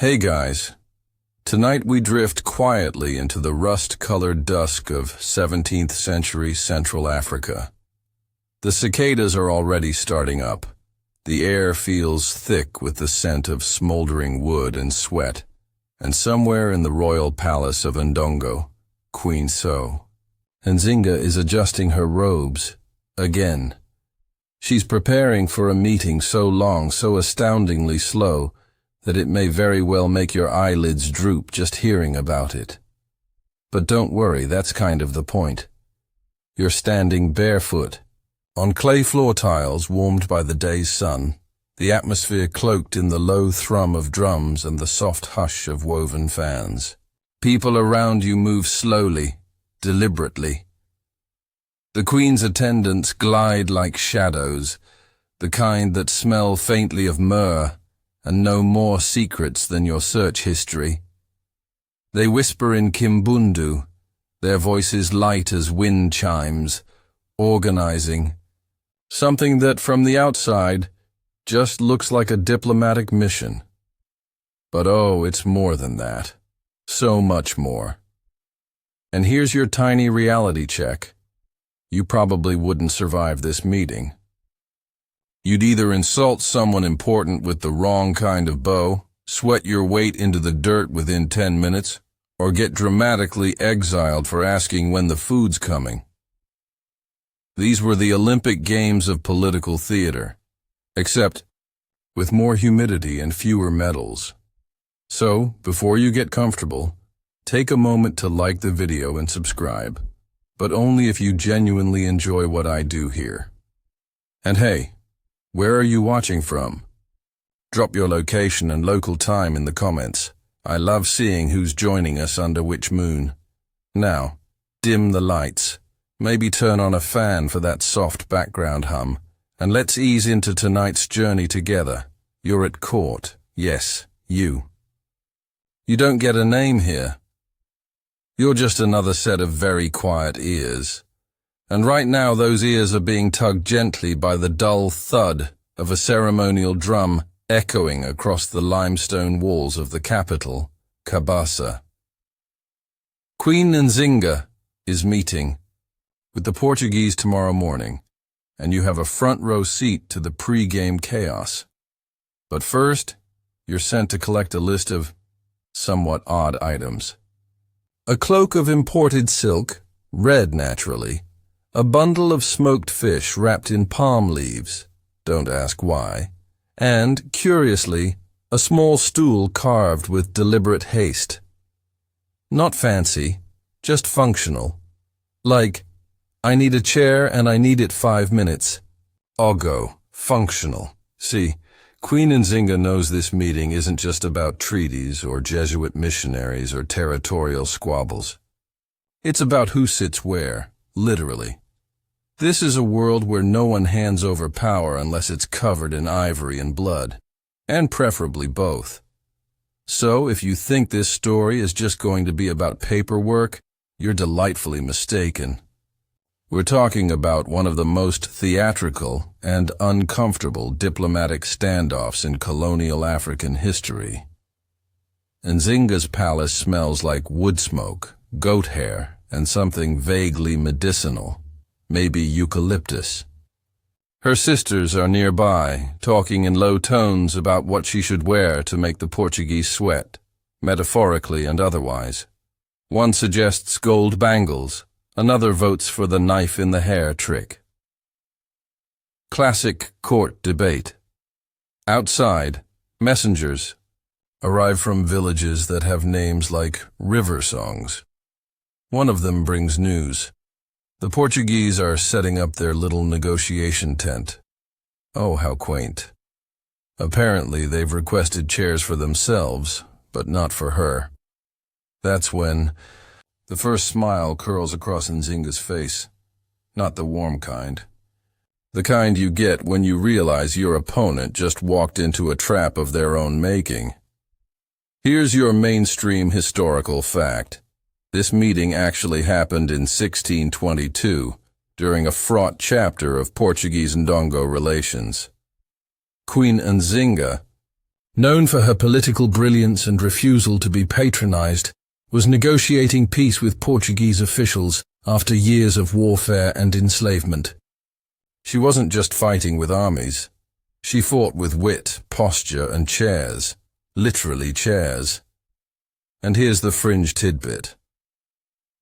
Hey guys, tonight we drift quietly into the rust-colored dusk of 17th century Central Africa. The cicadas are already starting up. The air feels thick with the scent of smoldering wood and sweat, and somewhere in the royal palace of Ndongo, Queen So, Nzinga is adjusting her robes, again. She's preparing for a meeting so long, so astoundingly slow, that it may very well make your eyelids droop just hearing about it. But don't worry, that's kind of the point. You're standing barefoot, on clay floor tiles warmed by the day's sun, the atmosphere cloaked in the low thrum of drums and the soft hush of woven fans. People around you move slowly, deliberately. The Queen's attendants glide like shadows, the kind that smell faintly of myrrh, and know more secrets than your search history. They whisper in Kimbundu, their voices light as wind chimes, organizing. Something that from the outside just looks like a diplomatic mission. But oh, it's more than that. So much more. And here's your tiny reality check. You probably wouldn't survive this meeting. You'd either insult someone important with the wrong kind of bow, sweat your weight into the dirt within 10 minutes, or get dramatically exiled for asking when the food's coming. These were the Olympic Games of political theater, except with more humidity and fewer medals. So, before you get comfortable, take a moment to like the video and subscribe, but only if you genuinely enjoy what I do here. And hey, where are you watching from? Drop your location and local time in the comments. I love seeing who's joining us under which moon. Now, dim the lights. Maybe turn on a fan for that soft background hum. And let's ease into tonight's journey together. You're at court. Yes, you. You don't get a name here. You're just another set of very quiet ears. And right now those ears are being tugged gently by the dull thud of a ceremonial drum echoing across the limestone walls of the capital, Kabasa. Queen Nzinga is meeting with the Portuguese tomorrow morning, and you have a front row seat to the pre-game chaos. But first, you're sent to collect a list of somewhat odd items. A cloak of imported silk, red naturally, a bundle of smoked fish wrapped in palm leaves, don't ask why, and, curiously, a small stool carved with deliberate haste. Not fancy, just functional. Like, I need a chair and I need it 5 minutes. Ogo, functional. See, Queen Nzinga knows this meeting isn't just about treaties or Jesuit missionaries or territorial squabbles. It's about who sits where, literally. This is a world where no one hands over power unless it's covered in ivory and blood, and preferably both. So if you think this story is just going to be about paperwork, you're delightfully mistaken. We're talking about one of the most theatrical and uncomfortable diplomatic standoffs in colonial African history. Nzinga's palace smells like wood smoke, goat hair, and something vaguely medicinal. Maybe eucalyptus. Her sisters are nearby, talking in low tones about what she should wear to make the Portuguese sweat, metaphorically and otherwise. One suggests gold bangles, another votes for the knife in the hair trick. Classic court debate. Outside, messengers arrive from villages that have names like river songs. One of them brings news. The Portuguese are setting up their little negotiation tent. Oh, how quaint. Apparently, they've requested chairs for themselves, but not for her. That's when the first smile curls across Nzinga's face. Not the warm kind. The kind you get when you realize your opponent just walked into a trap of their own making. Here's your mainstream historical fact. This meeting actually happened in 1622, during a fraught chapter of Portuguese-Ndongo relations. Queen Nzinga, known for her political brilliance and refusal to be patronized, was negotiating peace with Portuguese officials after years of warfare and enslavement. She wasn't just fighting with armies. She fought with wit, posture, and chairs. Literally chairs. And here's the fringe tidbit.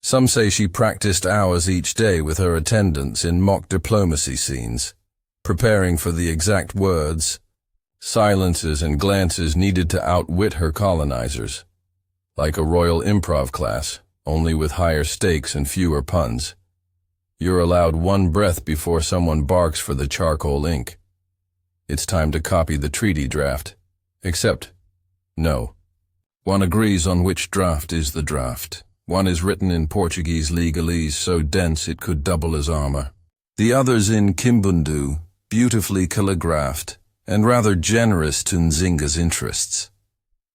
Some say she practiced hours each day with her attendants in mock diplomacy scenes, preparing for the exact words, silences, and glances needed to outwit her colonizers. Like a royal improv class, only with higher stakes and fewer puns. You're allowed one breath before someone barks for the charcoal ink. It's time to copy the treaty draft. Except, no. One agrees on which draft is the draft. One is written in Portuguese legalese so dense it could double as armor. The other's in Kimbundu, beautifully calligraphed, and rather generous to Nzinga's interests.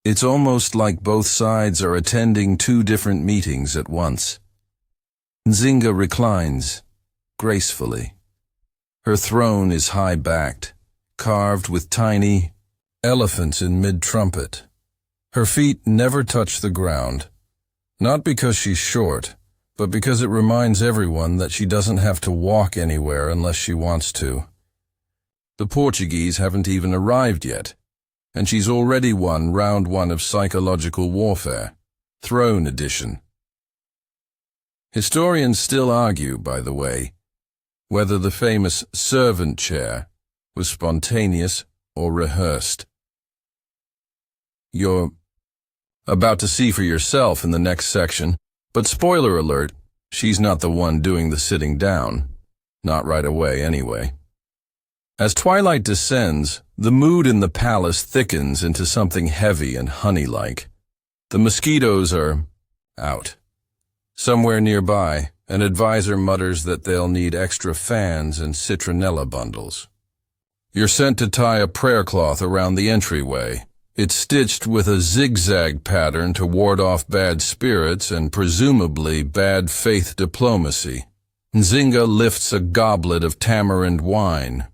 It's almost like both sides are attending two different meetings at once. Nzinga reclines, gracefully. Her throne is high-backed, carved with tiny elephants in mid-trumpet. Her feet never touch the ground, not because she's short, but because it reminds everyone that she doesn't have to walk anywhere unless she wants to. The Portuguese haven't even arrived yet, and she's already won round one of psychological warfare, Throne Edition. Historians still argue, by the way, whether the famous servant chair was spontaneous or rehearsed. You're about to see for yourself in the next section, but spoiler alert, she's not the one doing the sitting down. Not right away, anyway. As twilight descends, the mood in the palace thickens into something heavy and honey-like. The mosquitoes are out. Somewhere nearby, an advisor mutters that they'll need extra fans and citronella bundles. You're sent to tie a prayer cloth around the entryway. It's stitched with a zigzag pattern to ward off bad spirits and presumably bad faith diplomacy. Nzinga lifts a goblet of tamarind wine.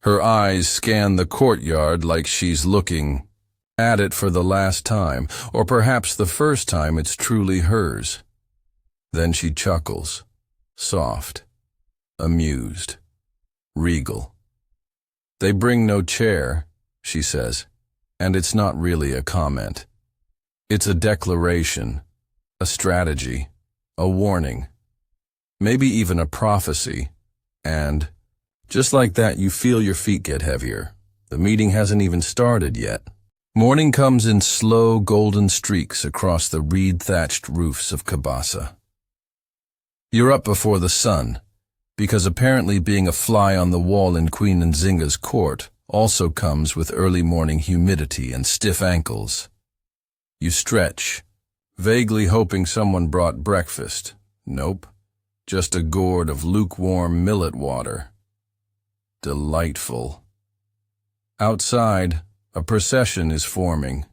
Her eyes scan the courtyard like she's looking at it for the last time, or perhaps the first time it's truly hers. Then she chuckles, soft, amused, regal. They bring no chair, she says, and it's not really a comment. It's a declaration, a strategy, a warning, maybe even a prophecy, and just like that, you feel your feet get heavier. The meeting hasn't even started yet. Morning comes in slow golden streaks across the reed-thatched roofs of Cabasa. You're up before the sun, because apparently being a fly on the wall in Queen Nzinga's court also comes with early morning humidity and stiff ankles. You stretch, vaguely hoping someone brought breakfast. Nope, just a gourd of lukewarm millet water. Delightful. Outside, a procession is forming.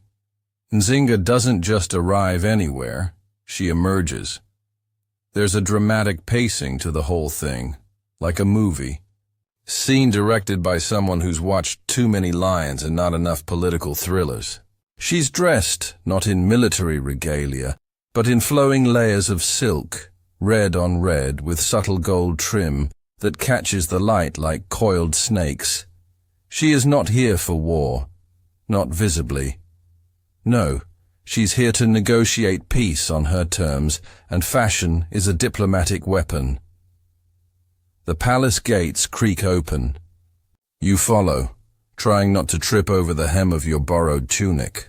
Nzinga doesn't just arrive anywhere, she emerges. There's a dramatic pacing to the whole thing, like a movie. Scene directed by someone who's watched too many lions and not enough political thrillers. She's dressed, not in military regalia, but in flowing layers of silk, red on red with subtle gold trim, that catches the light like coiled snakes. She is not here for war, not visibly. No, she's here to negotiate peace on her terms, and fashion is a diplomatic weapon. The palace gates creak open. You follow, trying not to trip over the hem of your borrowed tunic.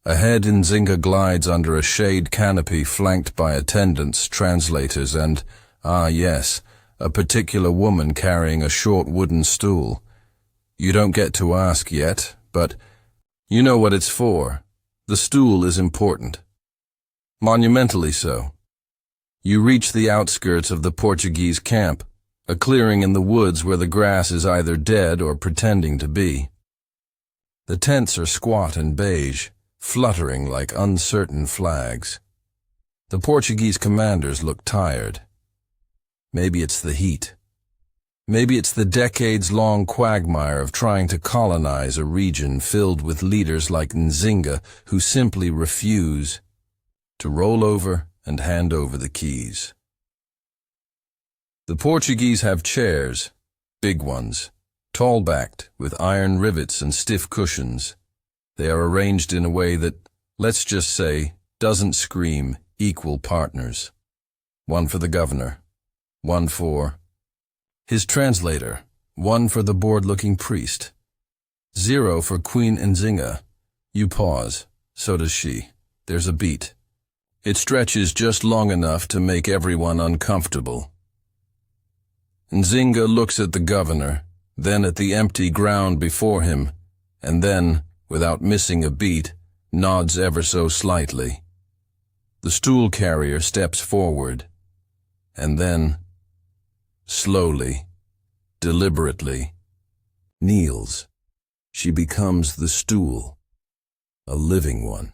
Ahead, Nzinga glides under a shade canopy flanked by attendants, translators, and, ah yes, a particular woman carrying a short wooden stool. You don't get to ask yet, but you know what it's for. The stool is important. Monumentally so. You reach the outskirts of the Portuguese camp, a clearing in the woods where the grass is either dead or pretending to be. The tents are squat and beige, fluttering like uncertain flags. The Portuguese commanders look tired. Maybe it's the heat. Maybe it's the decades-long quagmire of trying to colonize a region filled with leaders like Nzinga who simply refuse to roll over and hand over the keys. The Portuguese have chairs, big ones, tall-backed, with iron rivets and stiff cushions. They are arranged in a way that, let's just say, doesn't scream equal partners. One for the governor, one for his translator, one for the bored-looking priest. 0 for Queen Nzinga. You pause, so does she. There's a beat. It stretches just long enough to make everyone uncomfortable. Nzinga looks at the governor, then at the empty ground before him, and then, without missing a beat, nods ever so slightly. The stool carrier steps forward, and then, slowly, deliberately, kneels. She becomes the stool, a living one.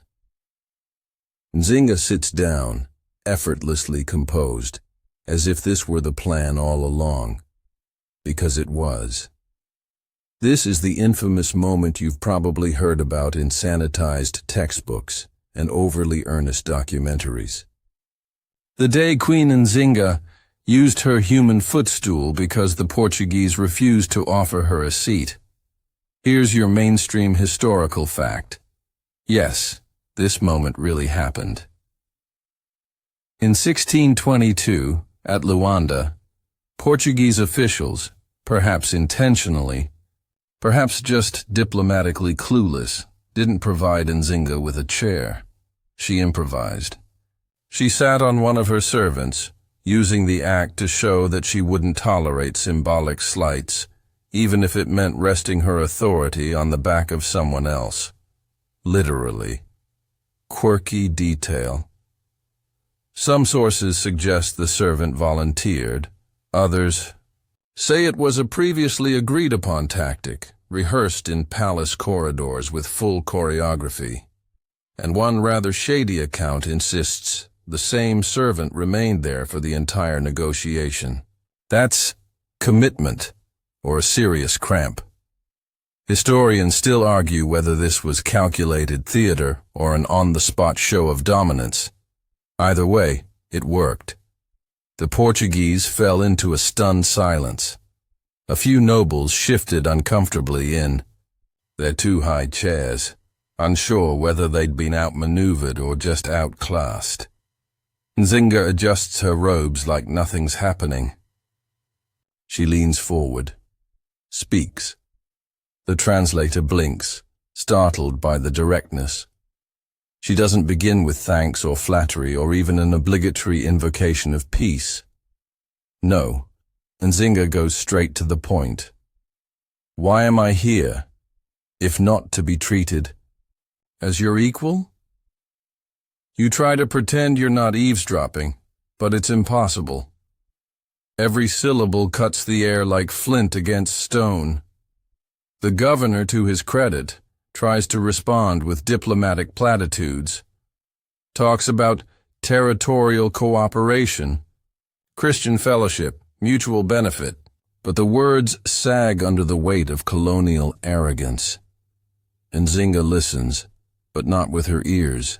Nzinga sits down, effortlessly composed, as if this were the plan all along, because it was. This is the infamous moment you've probably heard about in sanitized textbooks and overly earnest documentaries. The day Queen Nzinga used her human footstool because the Portuguese refused to offer her a seat. Here's your mainstream historical fact. Yes, this moment really happened. In 1622, at Luanda, Portuguese officials, perhaps intentionally, perhaps just diplomatically clueless, didn't provide Nzinga with a chair. She improvised. She sat on one of her servants, using the act to show that she wouldn't tolerate symbolic slights, even if it meant resting her authority on the back of someone else. Literally. Quirky detail. Some sources suggest the servant volunteered. Others say it was a previously agreed-upon tactic, rehearsed in palace corridors with full choreography. And one rather shady account insists the same servant remained there for the entire negotiation. That's commitment, or a serious cramp. Historians still argue whether this was calculated theater or an on-the-spot show of dominance. Either way, it worked. The Portuguese fell into a stunned silence. A few nobles shifted uncomfortably in their two high chairs, unsure whether they'd been outmaneuvered or just outclassed. Nzinga adjusts her robes like nothing's happening. She leans forward, speaks. The translator blinks, startled by the directness. She doesn't begin with thanks or flattery or even an obligatory invocation of peace. No, Nzinga goes straight to the point. Why am I here, if not to be treated as your equal? You try to pretend you're not eavesdropping, but it's impossible. Every syllable cuts the air like flint against stone. The governor, to his credit, tries to respond with diplomatic platitudes, talks about territorial cooperation, Christian fellowship, mutual benefit, but the words sag under the weight of colonial arrogance. Nzinga listens, but not with her ears,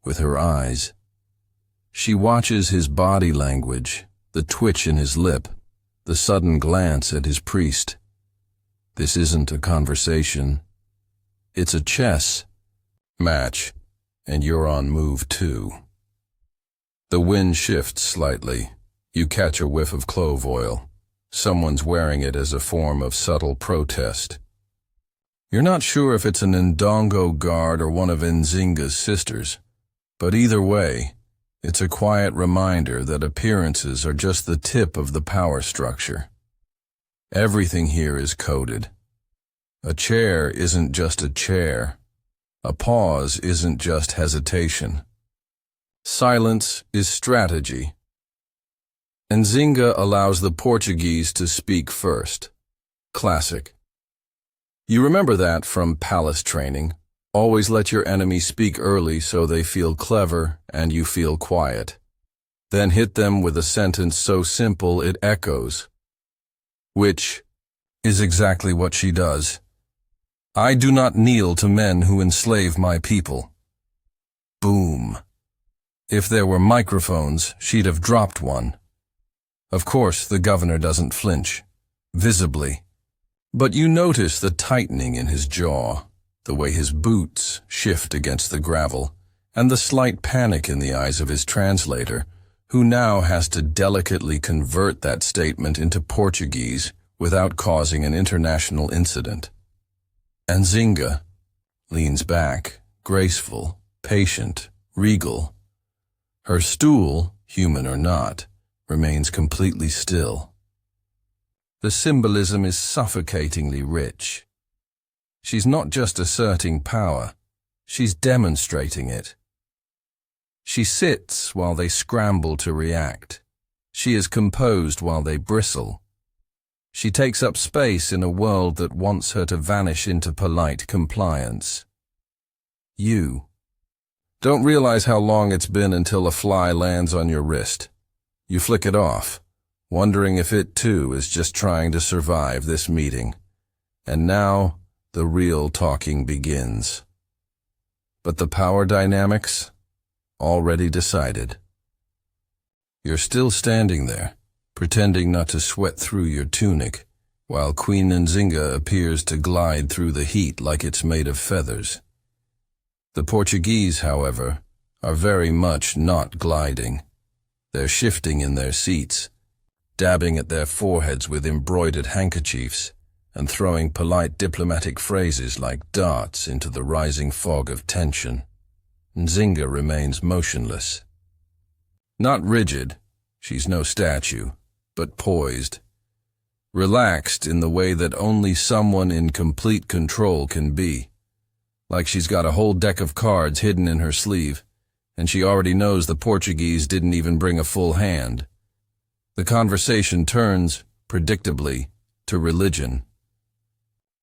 with her eyes. She watches his body language, the twitch in his lip, the sudden glance at his priest. This isn't a conversation. It's a chess match, and you're on move 2. The wind shifts slightly. You catch a whiff of clove oil. Someone's wearing it as a form of subtle protest. You're not sure if it's an Ndongo guard or one of Nzinga's sisters, but either way, it's a quiet reminder that appearances are just the tip of the power structure. Everything here is coded. A chair isn't just a chair. A pause isn't just hesitation. Silence is strategy. Nzinga allows the Portuguese to speak first. Classic. You remember that from palace training. Always let your enemy speak early so they feel clever and you feel quiet. Then hit them with a sentence so simple it echoes. which is exactly what she does. I do not kneel to men who enslave my people. Boom. If there were microphones, she'd have dropped one. Of course, the governor doesn't flinch, visibly. But you notice the tightening in his jaw, the way his boots shift against the gravel, and the slight panic in the eyes of his translator, who now has to delicately convert that statement into Portuguese without causing an international incident. Nzinga leans back, graceful, patient, regal. Her stool, human or not, remains completely still. The symbolism is suffocatingly rich. She's not just asserting power, she's demonstrating it. She sits while they scramble to react. She is composed while they bristle. She takes up space in a world that wants her to vanish into polite compliance. You don't realize how long it's been until a fly lands on your wrist. You flick it off, wondering if it too is just trying to survive this meeting. And now the real talking begins. But the power dynamics? Already decided. You're still standing there, pretending not to sweat through your tunic, while Queen Nzinga appears to glide through the heat like it's made of feathers. The Portuguese, however, are very much not gliding. They're shifting in their seats, dabbing at their foreheads with embroidered handkerchiefs, and throwing polite diplomatic phrases like darts into the rising fog of tension. Nzinga remains motionless. Not rigid, she's no statue, but poised. Relaxed in the way that only someone in complete control can be. Like she's got a whole deck of cards hidden in her sleeve, and she already knows the Portuguese didn't even bring a full hand. The conversation turns, predictably, to religion.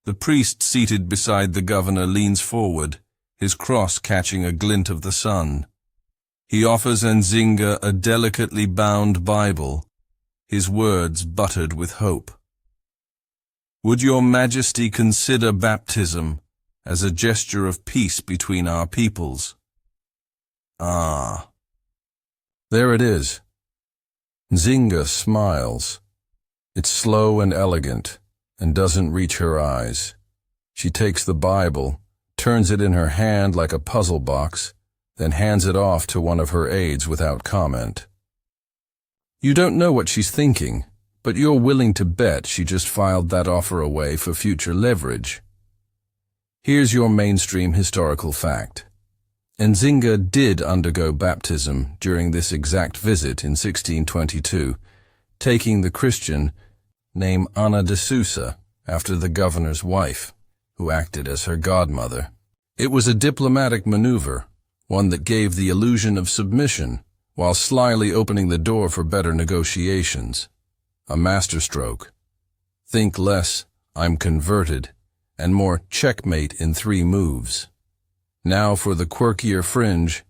The priest seated beside the governor leans forward, his cross catching a glint of the sun. He offers Nzinga a delicately bound Bible, his words buttered with hope. Would your majesty consider baptism as a gesture of peace between our peoples? Ah. There it is. Nzinga smiles. It's slow and elegant, and doesn't reach her eyes. She takes the Bible, turns it in her hand like a puzzle box, then hands it off to one of her aides without comment. You don't know what she's thinking, but you're willing to bet she just filed that offer away for future leverage. Here's your mainstream historical fact. Nzinga did undergo baptism during this exact visit in 1622, taking the Christian name Ana de Sousa after the governor's wife, who acted as her godmother. It was a diplomatic maneuver, one that gave the illusion of submission, while slyly opening the door for better negotiations. A masterstroke. Think less, I'm converted, and more checkmate in 3 moves. Now for the quirkier fringe.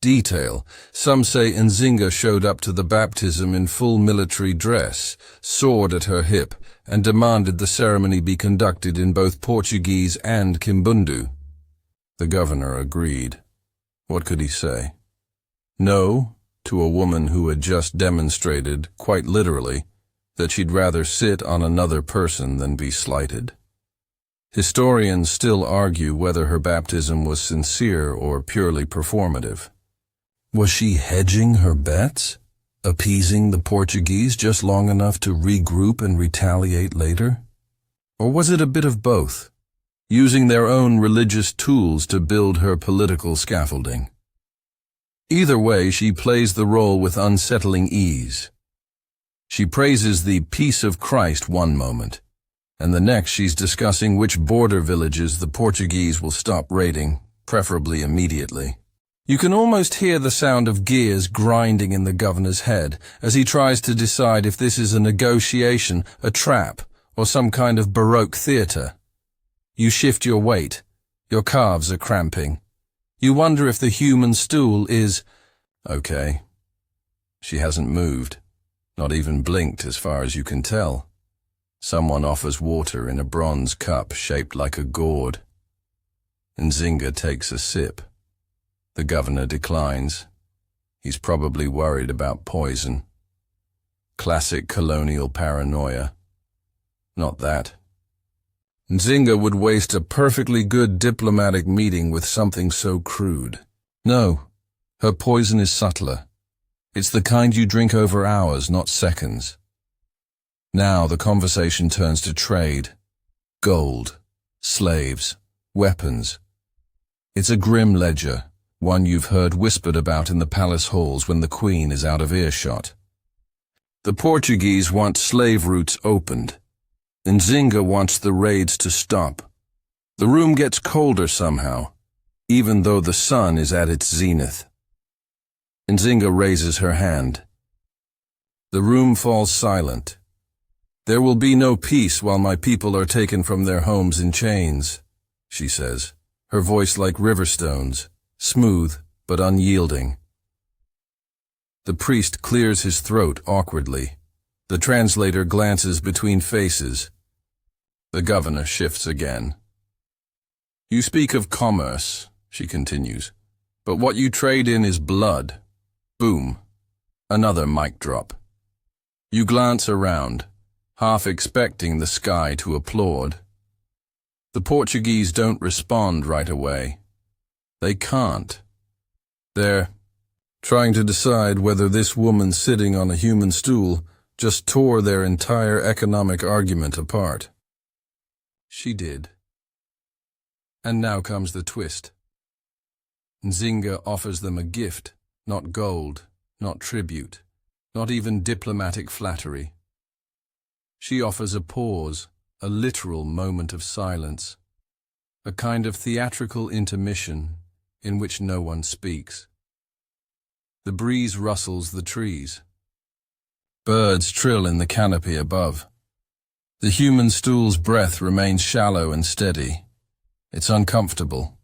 Detail. Some say Nzinga showed up to the baptism in full military dress, sword at her hip, and demanded the ceremony be conducted in both Portuguese and Kimbundu. The governor agreed. What could he say? No, to a woman who had just demonstrated, quite literally, that she'd rather sit on another person than be slighted. Historians still argue whether her baptism was sincere or purely performative. Was she hedging her bets? Appeasing the Portuguese just long enough to regroup and retaliate later? Or was it a bit of both, using their own religious tools to build her political scaffolding? Either way, she plays the role with unsettling ease. She praises the peace of Christ one moment, and the next she's discussing which border villages the Portuguese will stop raiding, preferably immediately. You can almost hear the sound of gears grinding in the governor's head as he tries to decide if this is a negotiation, a trap, or some kind of Baroque theatre. You shift your weight. Your calves are cramping. You wonder if the human stool is okay. She hasn't moved, not even blinked as far as you can tell. Someone offers water in a bronze cup shaped like a gourd. Nzinga takes a sip. The governor declines. He's probably worried about poison. Classic colonial paranoia. Not that. Nzinga would waste a perfectly good diplomatic meeting with something so crude. No, her poison is subtler. It's the kind you drink over hours, not seconds. Now the conversation turns to trade. Gold, slaves, weapons. It's a grim ledger, one you've heard whispered about in the palace halls when the queen is out of earshot. The Portuguese want slave routes opened. Nzinga wants the raids to stop. The room gets colder somehow, even though the sun is at its zenith. Nzinga raises her hand. The room falls silent. There will be no peace while my people are taken from their homes in chains, she says, her voice like river stones, smooth but unyielding. The priest clears his throat awkwardly. The translator glances between faces. The governor shifts again. You speak of commerce, she continues, but what you trade in is blood. Boom. Another mic drop. You glance around, half expecting the sky to applaud. The Portuguese don't respond right away. They can't. They're trying to decide whether this woman sitting on a human stool just tore their entire economic argument apart. She did. And now comes the twist. Nzinga offers them a gift, not gold, not tribute, not even diplomatic flattery. She offers a pause, a literal moment of silence, a kind of theatrical intermission in which no one speaks. The breeze rustles the trees. Birds trill in the canopy above. The human stool's breath remains shallow and steady. It's uncomfortable.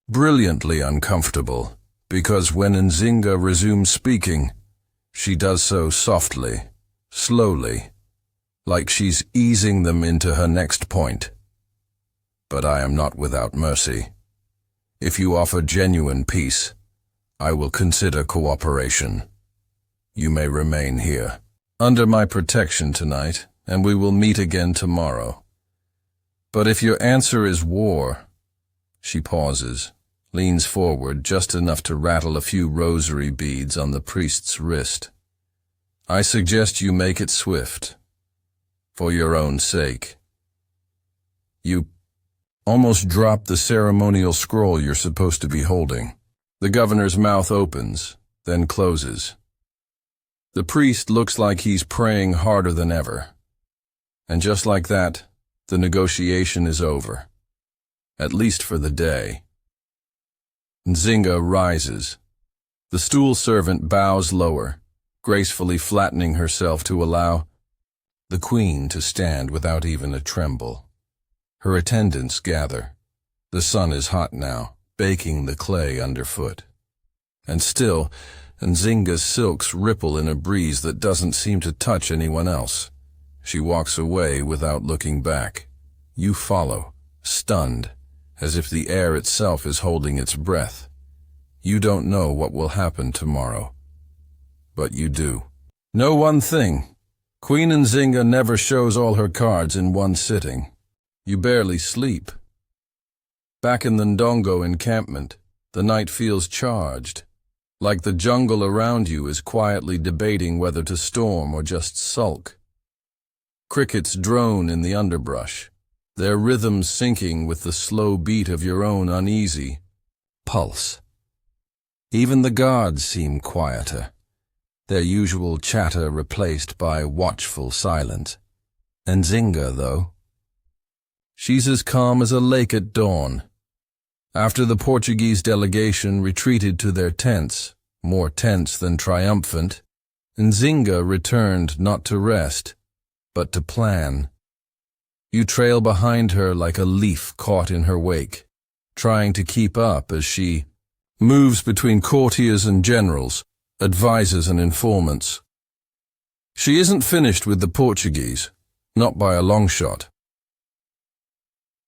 Brilliantly uncomfortable, because when Nzinga resumes speaking, she does so softly, slowly, like she's easing them into her next point. But I am not without mercy. If you offer genuine peace, I will consider cooperation. You may remain here, under my protection tonight, and we will meet again tomorrow. But if your answer is war, she pauses, leans forward just enough to rattle a few rosary beads on the priest's wrist. I suggest you make it swift, for your own sake. You almost drop the ceremonial scroll you're supposed to be holding. The governor's mouth opens, then closes. The priest looks like he's praying harder than ever. And just like that, the negotiation is over. At least for the day. Nzinga rises. The stool servant bows lower, gracefully flattening herself to allow the queen to stand without even a tremble. Her attendants gather. The sun is hot now, baking the clay underfoot. And still, Nzinga's silks ripple in a breeze that doesn't seem to touch anyone else. She walks away without looking back. You follow, stunned, as if the air itself is holding its breath. You don't know what will happen tomorrow. But you do. Know one thing. Queen Nzinga never shows all her cards in one sitting. You barely sleep. Back in the Ndongo encampment, the night feels charged, like the jungle around you is quietly debating whether to storm or just sulk. Crickets drone in the underbrush, their rhythms syncing with the slow beat of your own uneasy pulse. Even the guards seem quieter, their usual chatter replaced by watchful silence. Nzinga, though, she's as calm as a lake at dawn. After the Portuguese delegation retreated to their tents, more tense than triumphant, Nzinga returned not to rest, but to plan. You trail behind her like a leaf caught in her wake, trying to keep up as she moves between courtiers and generals, advisors and informants. She isn't finished with the Portuguese. not by a long shot.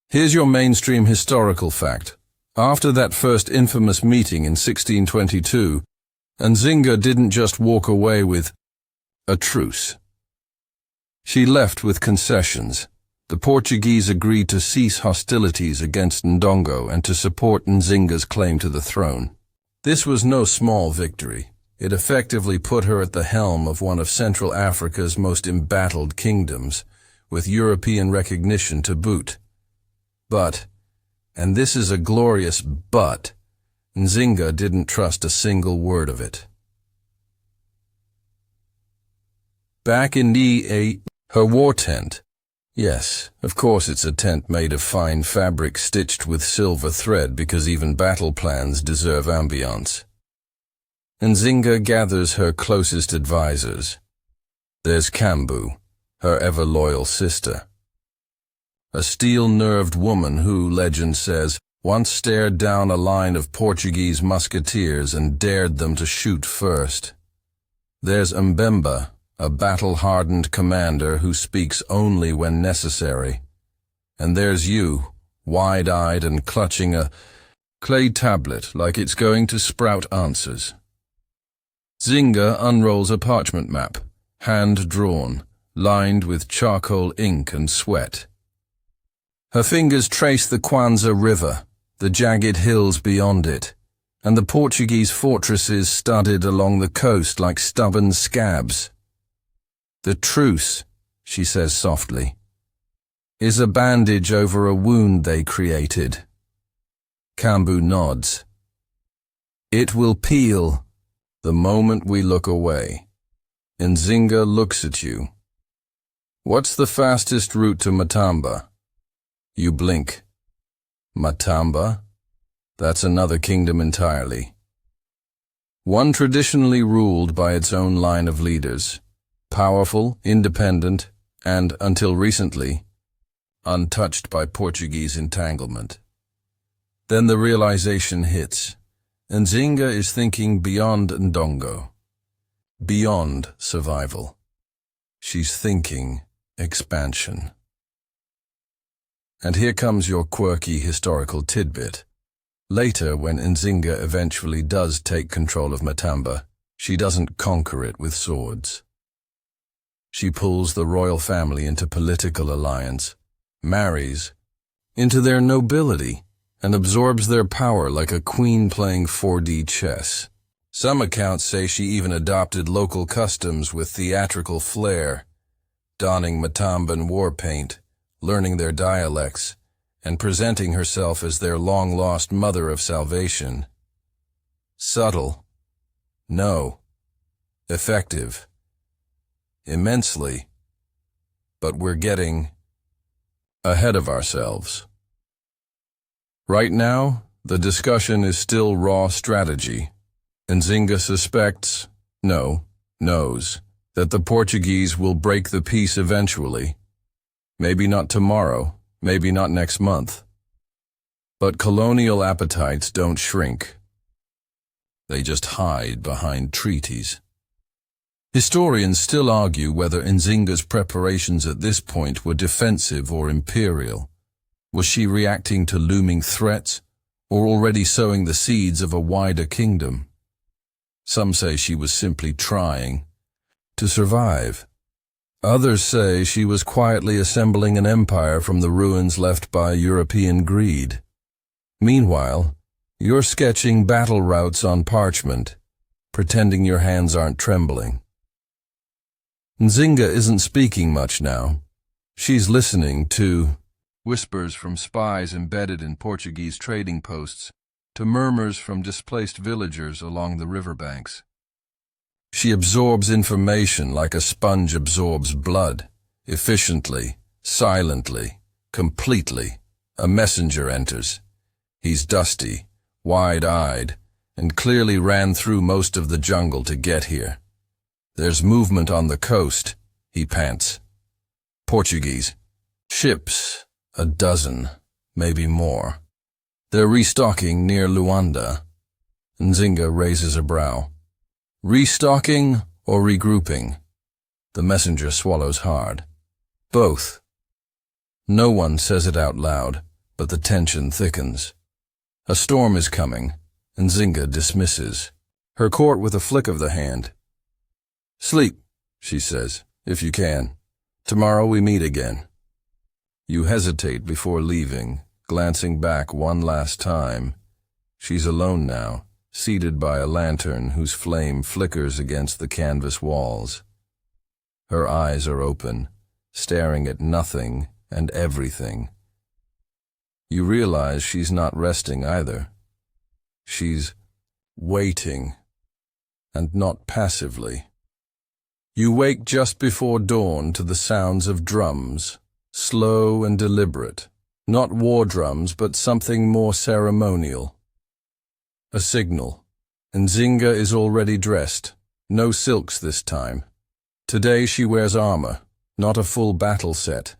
Here's your mainstream historical fact. After that first infamous meeting in 1622, Nzinga didn't just walk away with a truce. She left with concessions. The Portuguese agreed to cease hostilities against Ndongo and to support Nzinga's claim to the throne. This was no small victory. It effectively put her at the helm of one of Central Africa's most embattled kingdoms, with European recognition to boot. But, and this is a glorious but, Nzinga didn't trust a single word of it. Back in her war tent. Yes, of course it's a tent made of fine fabric stitched with silver thread because even battle plans deserve ambiance. Nzinga gathers her closest advisors. There's Kambu, her ever-loyal sister. A steel-nerved woman who, legend says, once stared down a line of Portuguese musketeers and dared them to shoot first. There's Mbemba, a battle-hardened commander who speaks only when necessary. And there's you, wide-eyed and clutching a clay tablet like it's going to sprout answers. Nzinga unrolls a parchment map, hand-drawn, lined with charcoal ink and sweat. Her fingers trace the Kwanza River, the jagged hills beyond it, and the Portuguese fortresses studded along the coast like stubborn scabs. The truce, she says softly, is a bandage over a wound they created. Kambu nods. It will peel the moment we look away. Nzinga looks at you. What's the fastest route to Matamba? You blink. Matamba? That's another kingdom entirely. One traditionally ruled by its own line of leaders. Powerful, independent, and, until recently, untouched by Portuguese entanglement. Then the realization hits. Nzinga is thinking beyond Ndongo. Beyond survival. She's thinking expansion. And here comes your quirky historical tidbit. Later, when Nzinga eventually does take control of Matamba, she doesn't conquer it with swords. She pulls the royal family into political alliance, marries into their nobility, and absorbs their power like a queen playing 4D chess. Some accounts say she even adopted local customs with theatrical flair, donning Matamban war paint, learning their dialects, and presenting herself as their long-lost mother of salvation. Subtle. No. Effective. Immensely. But we're getting ahead of ourselves. Right now, the discussion is still raw strategy. Nzinga suspects, knows, that the Portuguese will break the peace eventually. Maybe not tomorrow, maybe not next month. But colonial appetites don't shrink. They just hide behind treaties. Historians still argue whether Nzinga's preparations at this point were defensive or imperial. Was she reacting to looming threats, or already sowing the seeds of a wider kingdom? Some say she was simply trying to survive. Others say she was quietly assembling an empire from the ruins left by European greed. Meanwhile, you're sketching battle routes on parchment, pretending your hands aren't trembling. Nzinga isn't speaking much now. She's listening to whispers from spies embedded in Portuguese trading posts, to murmurs from displaced villagers along the riverbanks. She absorbs information like a sponge absorbs blood, efficiently, silently, completely. A messenger enters. He's dusty, wide-eyed, and clearly ran through most of the jungle to get here. There's movement on the coast, he pants. Portuguese. Ships. A dozen, maybe more. They're restocking near Luanda. Nzinga raises a brow. Restocking or regrouping? The messenger swallows hard. Both. No one says it out loud, but the tension thickens. A storm is coming, and Nzinga dismisses her court with a flick of the hand. "Sleep," she says, "if you can. Tomorrow we meet again." You hesitate before leaving, glancing back one last time. She's alone now, seated by a lantern whose flame flickers against the canvas walls. Her eyes are open, staring at nothing and everything. You realize she's not resting either. She's waiting, and not passively. You wake just before dawn to the sounds of drums, slow and deliberate. Not war drums, but something more ceremonial. A signal. Nzinga is already dressed. No silks this time. Today she wears armor, not a full battle set,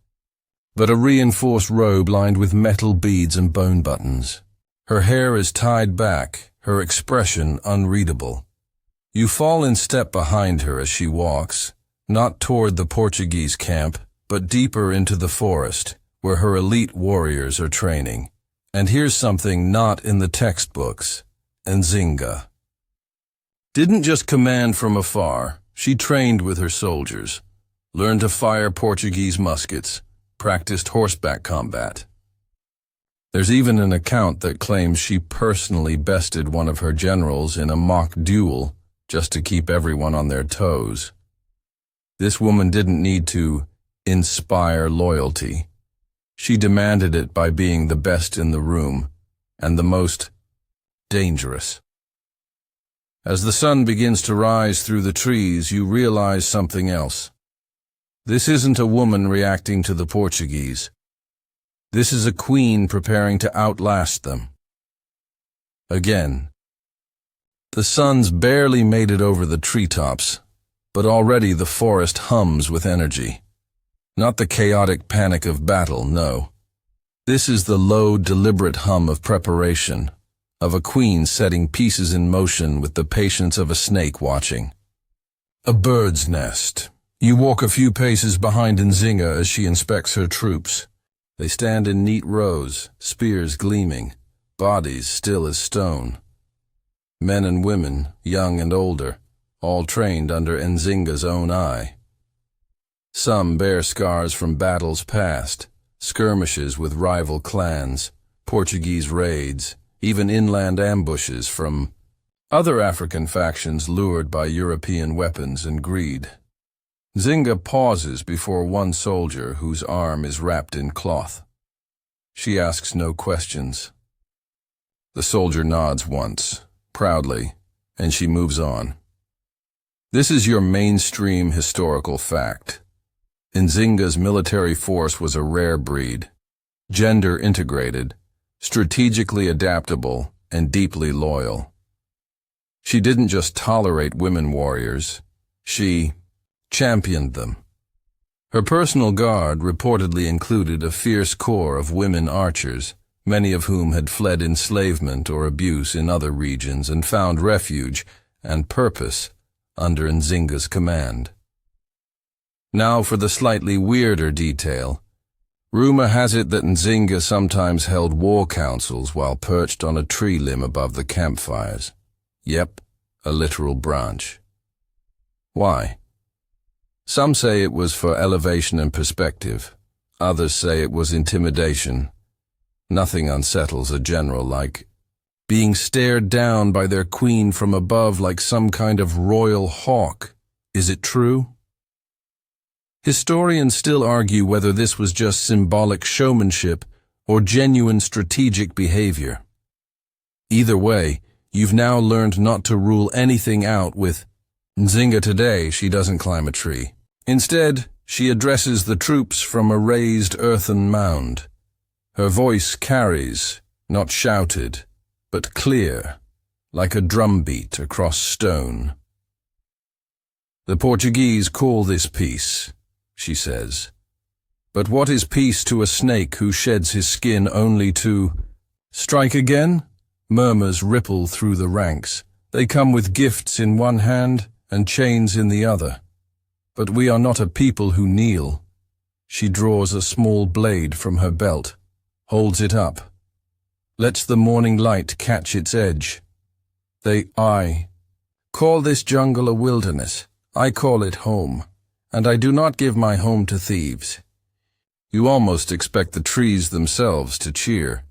but a reinforced robe lined with metal beads and bone buttons. Her hair is tied back, her expression unreadable. You fall in step behind her as she walks, not toward the Portuguese camp, but deeper into the forest, where her elite warriors are training. And here's something not in the textbooks. Nzinga didn't just command from afar. She trained with her soldiers, learned to fire Portuguese muskets, practiced horseback combat. There's even an account that claims she personally bested one of her generals in a mock duel just to keep everyone on their toes. This woman didn't need to inspire loyalty. She demanded it by being the best in the room and the most dangerous. As the sun begins to rise through the trees, you realize something else. This isn't a woman reacting to the Portuguese. This is a queen preparing to outlast them. Again. The sun's barely made it over the treetops, but already the forest hums with energy. Not the chaotic panic of battle, no. This is the low, deliberate hum of preparation, of a queen setting pieces in motion with the patience of a snake watching. A bird's nest. You walk a few paces behind Nzinga as she inspects her troops. They stand in neat rows, spears gleaming, bodies still as stone. Men and women, young and older, all trained under Nzinga's own eye. Some bear scars from battles past, skirmishes with rival clans, Portuguese raids, even inland ambushes from other African factions lured by European weapons and greed. Nzinga pauses before one soldier whose arm is wrapped in cloth. She asks no questions. The soldier nods once, proudly, and she moves on. This is your mainstream historical fact. Nzinga's military force was a rare breed, gender integrated, strategically adaptable, and deeply loyal. She didn't just tolerate women warriors, she championed them. Her personal guard reportedly included a fierce corps of women archers, many of whom had fled enslavement or abuse in other regions and found refuge and purpose under Nzinga's command. Now for the slightly weirder detail. Rumor has it that Nzinga sometimes held war councils while perched on a tree limb above the campfires. Yep, a literal branch. Why? Some say it was for elevation and perspective. Others say it was intimidation. Nothing unsettles a general like being stared down by their queen from above like some kind of royal hawk. Is it true? Historians still argue whether this was just symbolic showmanship or genuine strategic behavior. Either way, you've now learned not to rule anything out with Nzinga. Today, she doesn't climb a tree. Instead, she addresses the troops from a raised earthen mound. Her voice carries, not shouted, but clear, like a drumbeat across stone. The Portuguese call this peace, she says. But what is peace to a snake who sheds his skin only to strike again? Murmurs ripple through the ranks. They come with gifts in one hand and chains in the other. But we are not a people who kneel. She draws a small blade from her belt, holds it up, lets the morning light catch its edge. I call this jungle a wilderness. I call it home, and I do not give my home to thieves. You almost expect the trees themselves to cheer.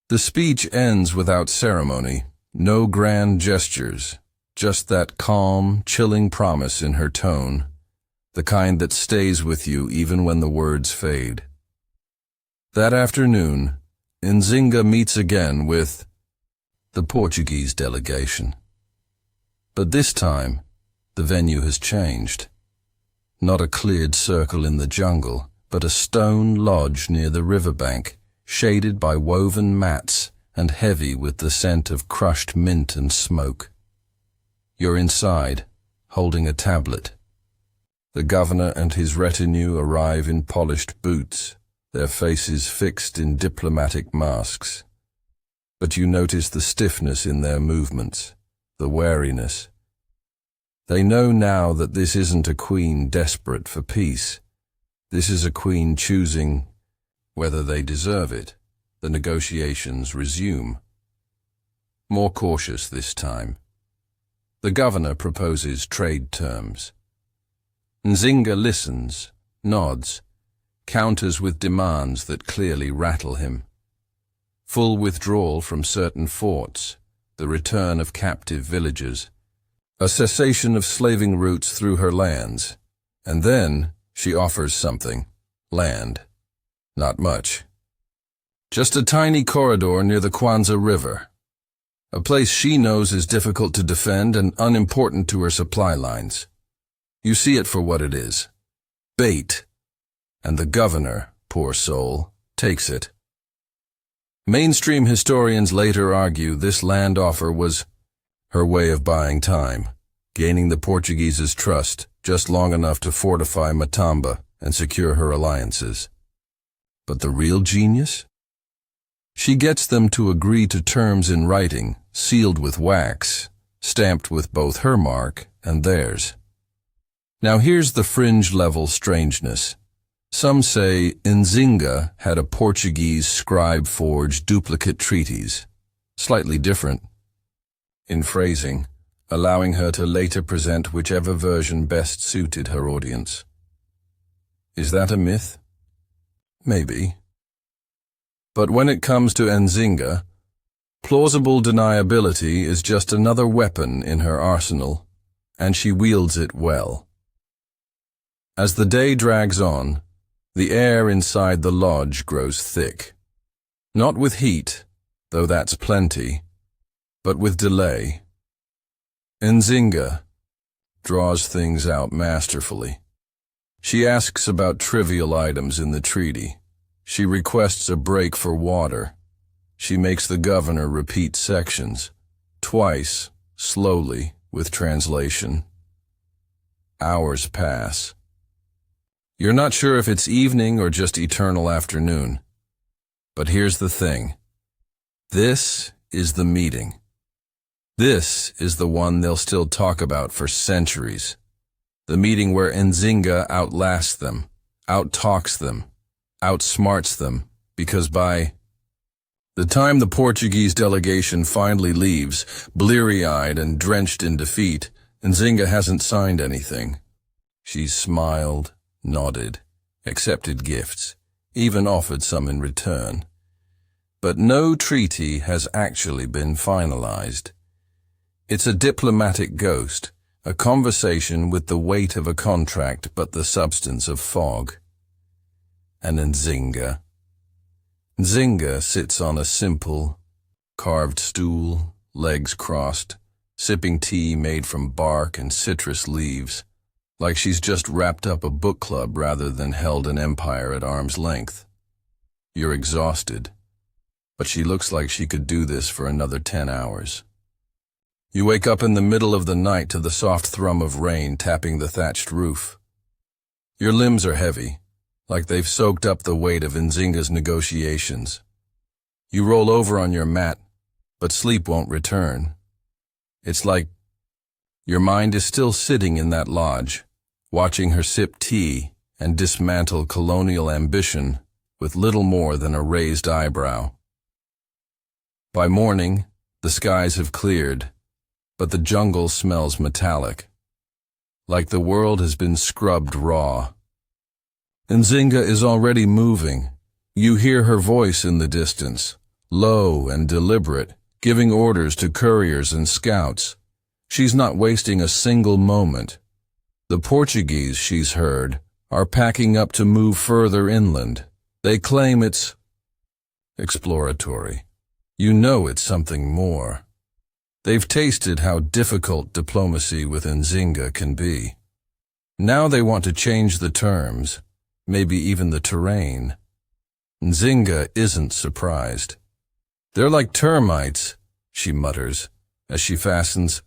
The speech ends without ceremony, no grand gestures, just that calm, chilling promise in her tone, the kind that stays with you even when the words fade. That afternoon, Nzinga meets again with the Portuguese delegation. But this time, the venue has changed. Not a cleared circle in the jungle, but a stone lodge near the riverbank, shaded by woven mats and heavy with the scent of crushed mint and smoke. You're inside, holding a tablet. The governor and his retinue arrive in polished boots, their faces fixed in diplomatic masks. But you notice the stiffness in their movements, the wariness. They know now that this isn't a queen desperate for peace. This is a queen choosing whether they deserve it. The negotiations resume. More cautious this time. The governor proposes trade terms. Nzinga listens, nods, counters with demands that clearly rattle him. Full withdrawal from certain forts, the return of captive villagers, a cessation of slaving routes through her lands, and then she offers something, land. Not much. Just a tiny corridor near the Kwanzaa River, a place she knows is difficult to defend and unimportant to her supply lines. You see it for what it is, bait, and the governor, poor soul, takes it. Mainstream historians later argue this land offer was her way of buying time, gaining the Portuguese's trust just long enough to fortify Matamba and secure her alliances. But the real genius? She gets them to agree to terms in writing, sealed with wax, stamped with both her mark and theirs. Now here's the fringe-level strangeness. Some say Nzinga had a Portuguese scribe-forged duplicate treatise, slightly different in phrasing, allowing her to later present whichever version best suited her audience. Is that a myth? Maybe. But when it comes to Nzinga, plausible deniability is just another weapon in her arsenal, and she wields it well. As the day drags on, the air inside the lodge grows thick. Not with heat, though that's plenty, but with delay. Nzinga draws things out masterfully. She asks about trivial items in the treaty. She requests a break for water. She makes the governor repeat sections, twice, slowly, with translation. Hours pass. You're not sure if it's evening or just eternal afternoon. But here's the thing. This is the meeting. This is the one they'll still talk about for centuries. The meeting where Nzinga outlasts them, outtalks them, outsmarts them, because by the time the Portuguese delegation finally leaves, bleary-eyed and drenched in defeat, Nzinga hasn't signed anything. She's smiled, nodded, accepted gifts, even offered some in return. But no treaty has actually been finalized. It's a diplomatic ghost, a conversation with the weight of a contract but the substance of fog. And Nzinga sits on a simple, carved stool, legs crossed, sipping tea made from bark and citrus leaves, like she's just wrapped up a book club rather than held an empire at arm's length. You're exhausted, but she looks like she could do this for another 10 hours. You wake up in the middle of the night to the soft thrum of rain tapping the thatched roof. Your limbs are heavy, like they've soaked up the weight of Nzinga's negotiations. You roll over on your mat, but sleep won't return. It's like your mind is still sitting in that lodge, watching her sip tea and dismantle colonial ambition with little more than a raised eyebrow. By morning, the skies have cleared, but the jungle smells metallic, like the world has been scrubbed raw. Nzinga is already moving. You hear her voice in the distance, low and deliberate, giving orders to couriers and scouts. She's not wasting a single moment. The Portuguese, she's heard, are packing up to move further inland. They claim it's exploratory. You know it's something more. They've tasted how difficult diplomacy with Nzinga can be. Now they want to change the terms, maybe even the terrain. Nzinga isn't surprised. They're like termites, she mutters, as she fastens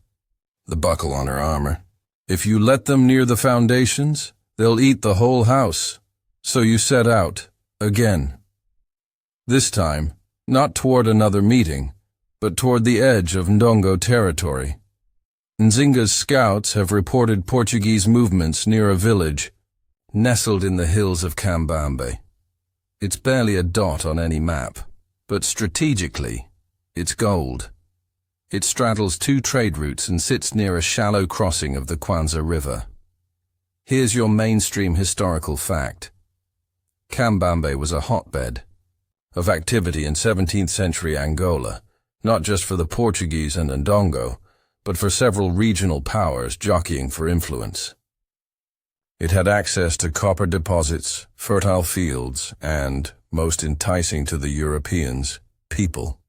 the buckle on her armor. If you let them near the foundations, they'll eat the whole house. So you set out, again. This time, not toward another meeting, but toward the edge of Ndongo territory. Nzinga's scouts have reported Portuguese movements near a village, nestled in the hills of Cambambe. It's barely a dot on any map, but strategically, it's gold. It straddles 2 trade routes and sits near a shallow crossing of the Kwanza River. Here's your mainstream historical fact. Cambambe was a hotbed of activity in 17th century Angola, not just for the Portuguese and Ndongo, but for several regional powers jockeying for influence. It had access to copper deposits, fertile fields, and, most enticing to the Europeans, people.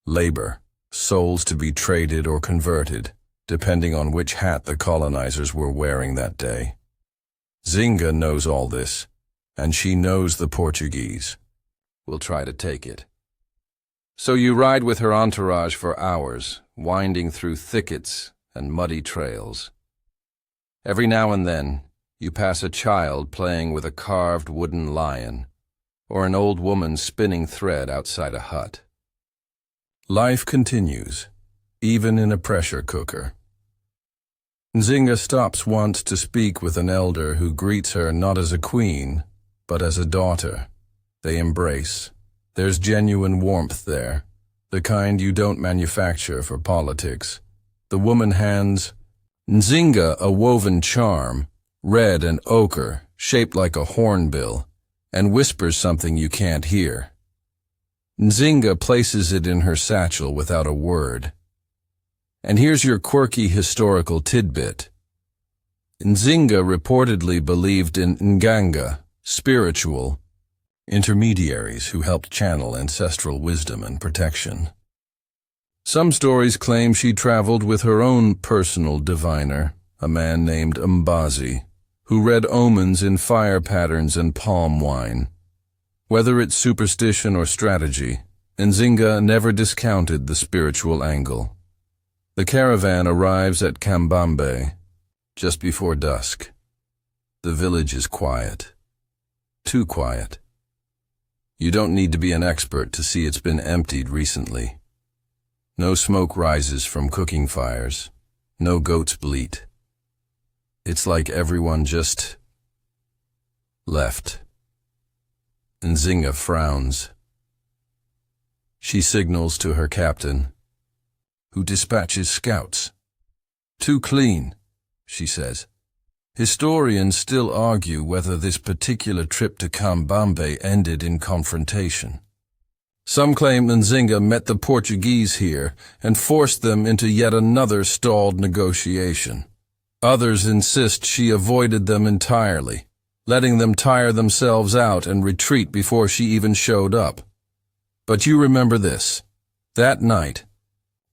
Labor, souls to be traded or converted, depending on which hat the colonizers were wearing that day. Nzinga knows all this, and she knows the Portuguese will try to take it. So you ride with her entourage for hours, winding through thickets and muddy trails. Every now and then, you pass a child playing with a carved wooden lion, or an old woman spinning thread outside a hut. Life continues, even in a pressure cooker. Nzinga stops once to speak with an elder who greets her not as a queen, but as a daughter. They embrace. There's genuine warmth there, the kind you don't manufacture for politics. The woman hands Nzinga a woven charm, red and ochre, shaped like a hornbill, and whispers something you can't hear. Nzinga places it in her satchel without a word. And here's your quirky historical tidbit. Nzinga reportedly believed in Nganga, spiritual intermediaries who helped channel ancestral wisdom and protection. Some stories claim she traveled with her own personal diviner, a man named Mbazi, who read omens in fire patterns and palm wine. Whether it's superstition or strategy, Nzinga never discounted the spiritual angle. The caravan arrives at Cambambe just before dusk. The village is quiet. Too quiet. You don't need to be an expert to see it's been emptied recently. No smoke rises from cooking fires. No goats bleat. It's like everyone just left. Nzinga frowns. She signals to her captain, who dispatches scouts. Too clean, she says. Historians still argue whether this particular trip to Cambambe ended in confrontation. Some claim Nzinga met the Portuguese here and forced them into yet another stalled negotiation. Others insist she avoided them entirely, letting them tire themselves out and retreat before she even showed up. But you remember this. That night,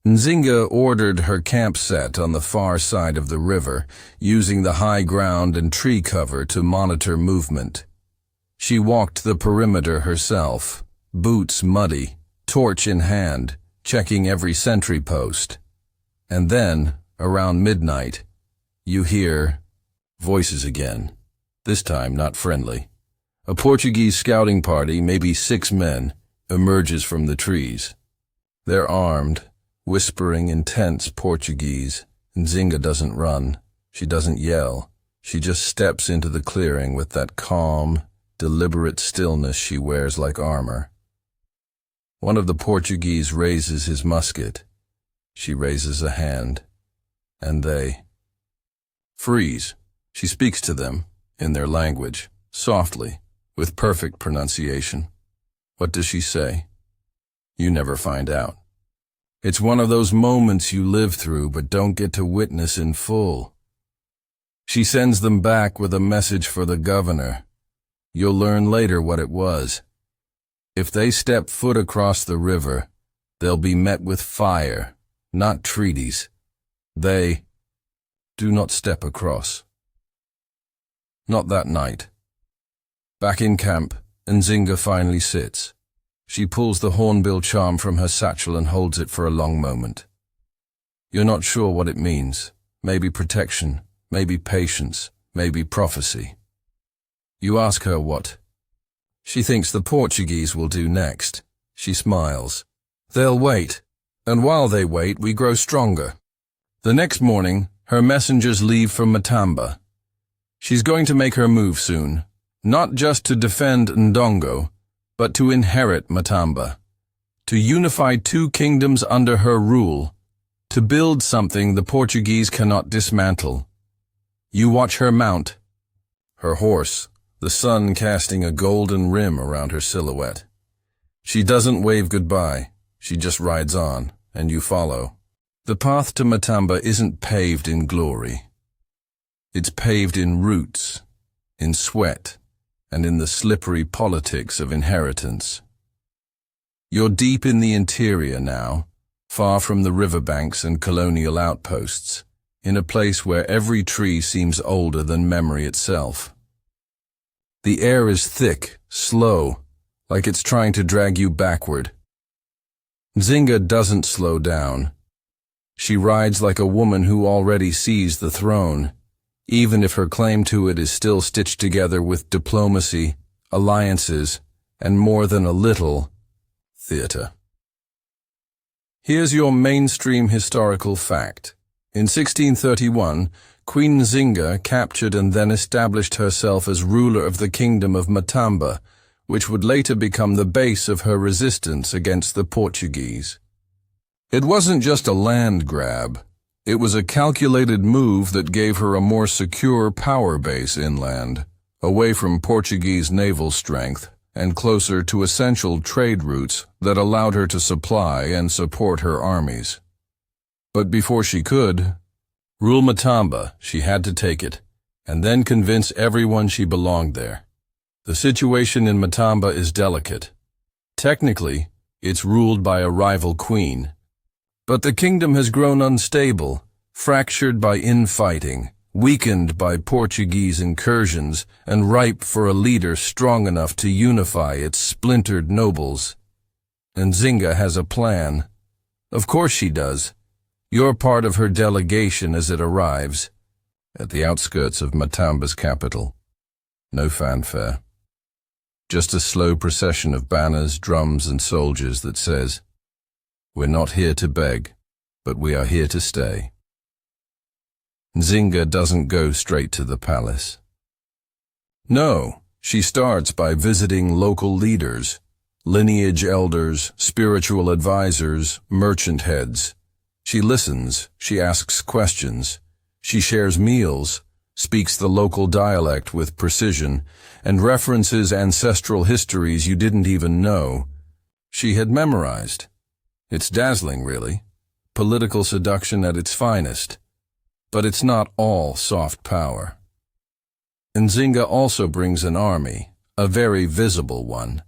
Nzinga ordered her camp set on the far side of the river, using the high ground and tree cover to monitor movement. She walked the perimeter herself, boots muddy, torch in hand, checking every sentry post. And then, around midnight, you hear voices again, this time not friendly. A Portuguese scouting party, maybe 6 men, emerges from the trees. They're armed, whispering intense Portuguese. Nzinga doesn't run. She doesn't yell. She just steps into the clearing with that calm, deliberate stillness she wears like armor. One of the Portuguese raises his musket. She raises a hand, and they freeze. She speaks to them, in their language, softly, with perfect pronunciation. What does she say? You never find out. It's one of those moments you live through but don't get to witness in full. She sends them back with a message for the governor. You'll learn later what it was. If they step foot across the river, they'll be met with fire, not treaties. They do not step across. Not that night. Back in camp, Nzinga finally sits. She pulls the hornbill charm from her satchel and holds it for a long moment. You're not sure what it means. Maybe protection, maybe patience, maybe prophecy. You ask her what. She thinks the Portuguese will do next. She smiles. They'll wait, and while they wait, we grow stronger. The next morning, her messengers leave for Matamba. She's going to make her move soon, not just to defend Ndongo, but to inherit Matamba, to unify two kingdoms under her rule, to build something the Portuguese cannot dismantle. You watch her mount, her horse, the sun casting a golden rim around her silhouette. She doesn't wave goodbye, she just rides on, and you follow. The path to Matamba isn't paved in glory. It's paved in roots, in sweat, and in the slippery politics of inheritance. You're deep in the interior now, far from the riverbanks and colonial outposts, in a place where every tree seems older than memory itself. The air is thick, slow, like it's trying to drag you backward. Nzinga doesn't slow down. She rides like a woman who already sees the throne, even if her claim to it is still stitched together with diplomacy, alliances, and more than a little theater. Here's your mainstream historical fact. In 1631, Queen Nzinga captured and then established herself as ruler of the kingdom of Matamba, which would later become the base of her resistance against the Portuguese. It wasn't just a land grab. It was a calculated move that gave her a more secure power base inland, away from Portuguese naval strength and closer to essential trade routes that allowed her to supply and support her armies. But before she could rule Matamba, she had to take it, and then convince everyone she belonged there. The situation in Matamba is delicate. Technically, it's ruled by a rival queen. But the kingdom has grown unstable, fractured by infighting, weakened by Portuguese incursions, and ripe for a leader strong enough to unify its splintered nobles. And Nzinga has a plan. Of course she does. You're part of her delegation as it arrives, at the outskirts of Matamba's capital. No fanfare. Just a slow procession of banners, drums, and soldiers that says, "We're not here to beg, but we are here to stay." Nzinga doesn't go straight to the palace. No, she starts by visiting local leaders, lineage elders, spiritual advisors, merchant heads. She listens, she asks questions, she shares meals, speaks the local dialect with precision, and references ancestral histories you didn't even know she had memorized. It's dazzling, really. Political seduction at its finest. But it's not all soft power. Nzinga also brings an army, a very visible one.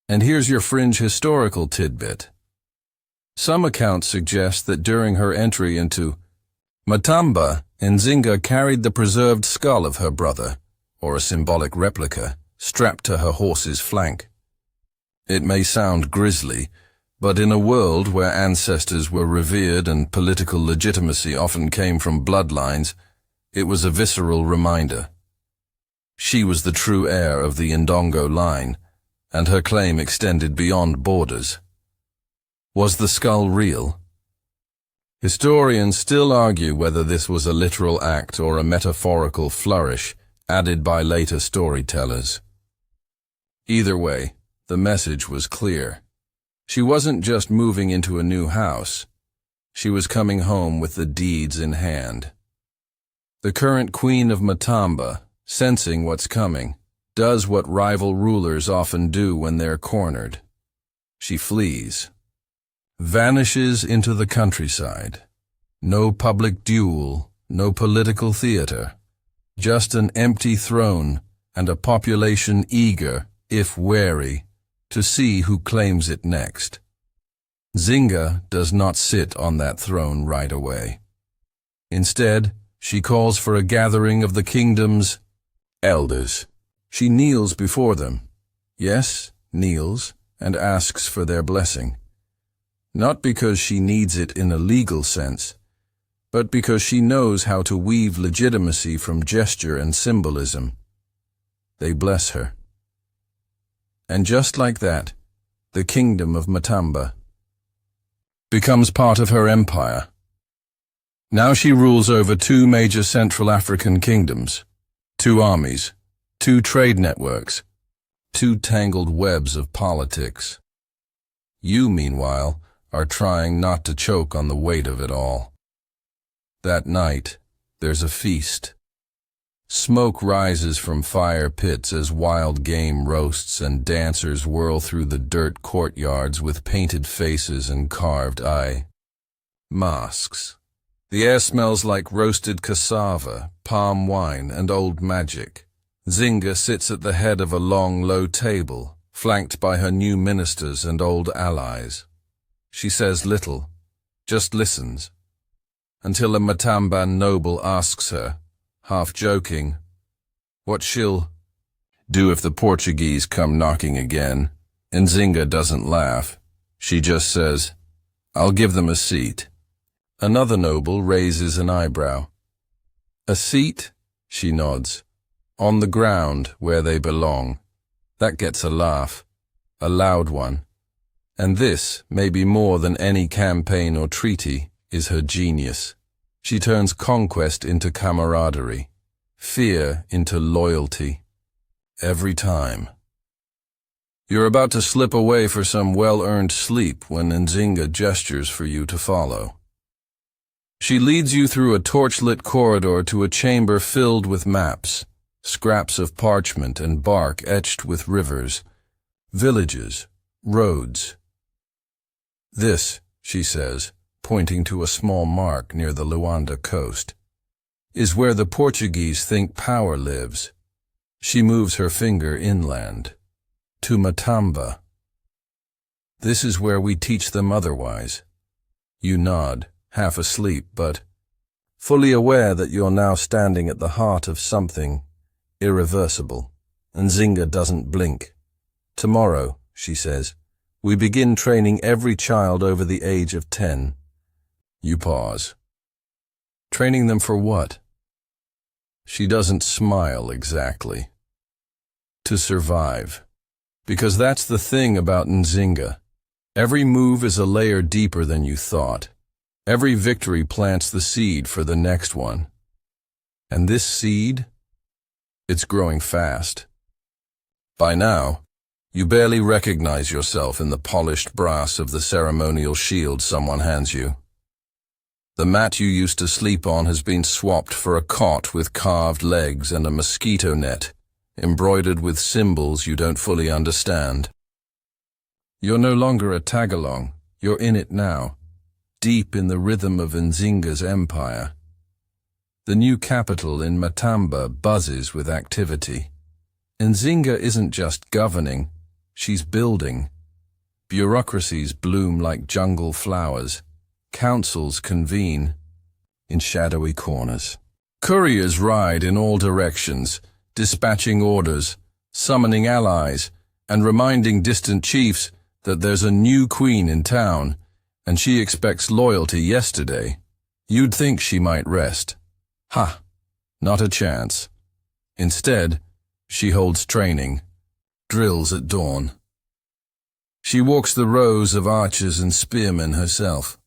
And here's your fringe historical tidbit. Some accounts suggest that during her entry into Matamba, Nzinga carried the preserved skull of her brother, or a symbolic replica, strapped to her horse's flank. It may sound grisly, but in a world where ancestors were revered and political legitimacy often came from bloodlines, it was a visceral reminder. She was the true heir of the Ndongo line, and her claim extended beyond borders. Was the skull real? Historians still argue whether this was a literal act or a metaphorical flourish added by later storytellers. Either way, the message was clear. She wasn't just moving into a new house. She was coming home with the deeds in hand. The current queen of Matamba, sensing what's coming, does what rival rulers often do when they're cornered. She flees. Vanishes into the countryside. No public duel, no political theater. Just an empty throne and a population eager, if wary, to see who claims it next. Nzinga does not sit on that throne right away. Instead, she calls for a gathering of the kingdom's elders. She kneels before them. Yes, kneels, and asks for their blessing. Not because she needs it in a legal sense, but because she knows how to weave legitimacy from gesture and symbolism. They bless her. And just like that, the kingdom of Matamba becomes part of her empire. Now she rules over 2 major Central African kingdoms, 2 armies, 2 trade networks, 2 tangled webs of politics. You, meanwhile, are trying not to choke on the weight of it all. That night, there's a feast. Smoke rises from fire pits as wild game roasts and dancers whirl through the dirt courtyards with painted faces and carved eye masks. The air smells like roasted cassava, palm wine, and old magic. Nzinga sits at the head of a long, low table, flanked by her new ministers and old allies. She says little, just listens, until a Matamban noble asks her, half joking, what she'll do if the Portuguese come knocking again. Nzinga doesn't laugh. She just says, I'll give them a seat. Another noble raises an eyebrow. A seat? She nods. On the ground where they belong. That gets a laugh, a loud one. And this, maybe more than any campaign or treaty, is her genius. She turns conquest into camaraderie, fear into loyalty. Every time. You're about to slip away for some well-earned sleep when Nzinga gestures for you to follow. She leads you through a torch-lit corridor to a chamber filled with maps, scraps of parchment and bark etched with rivers, villages, roads. This, she says, pointing to a small mark near the Luanda coast, is where the Portuguese think power lives. She moves her finger inland, to Matamba. This is where we teach them otherwise. You nod, half asleep, but fully aware that you're now standing at the heart of something irreversible. Nzinga doesn't blink. Tomorrow, she says, we begin training every child over the age of 10. You pause. Training them for what? She doesn't smile exactly. To survive. Because that's the thing about Nzinga. Every move is a layer deeper than you thought. Every victory plants the seed for the next one. And this seed? It's growing fast. By now, you barely recognize yourself in the polished brass of the ceremonial shield someone hands you. The mat you used to sleep on has been swapped for a cot with carved legs and a mosquito net, embroidered with symbols you don't fully understand. You're no longer a tag-along, you're in it now, deep in the rhythm of Nzinga's empire. The new capital in Matamba buzzes with activity. Nzinga isn't just governing, she's building. Bureaucracies bloom like jungle flowers. Councils convene in shadowy corners. Couriers ride in all directions, dispatching orders, summoning allies, and reminding distant chiefs that there's a new queen in town, and she expects loyalty yesterday. You'd think she might rest. Ha! Not a chance. Instead, she holds training, drills at dawn. She walks the rows of archers and spearmen herself.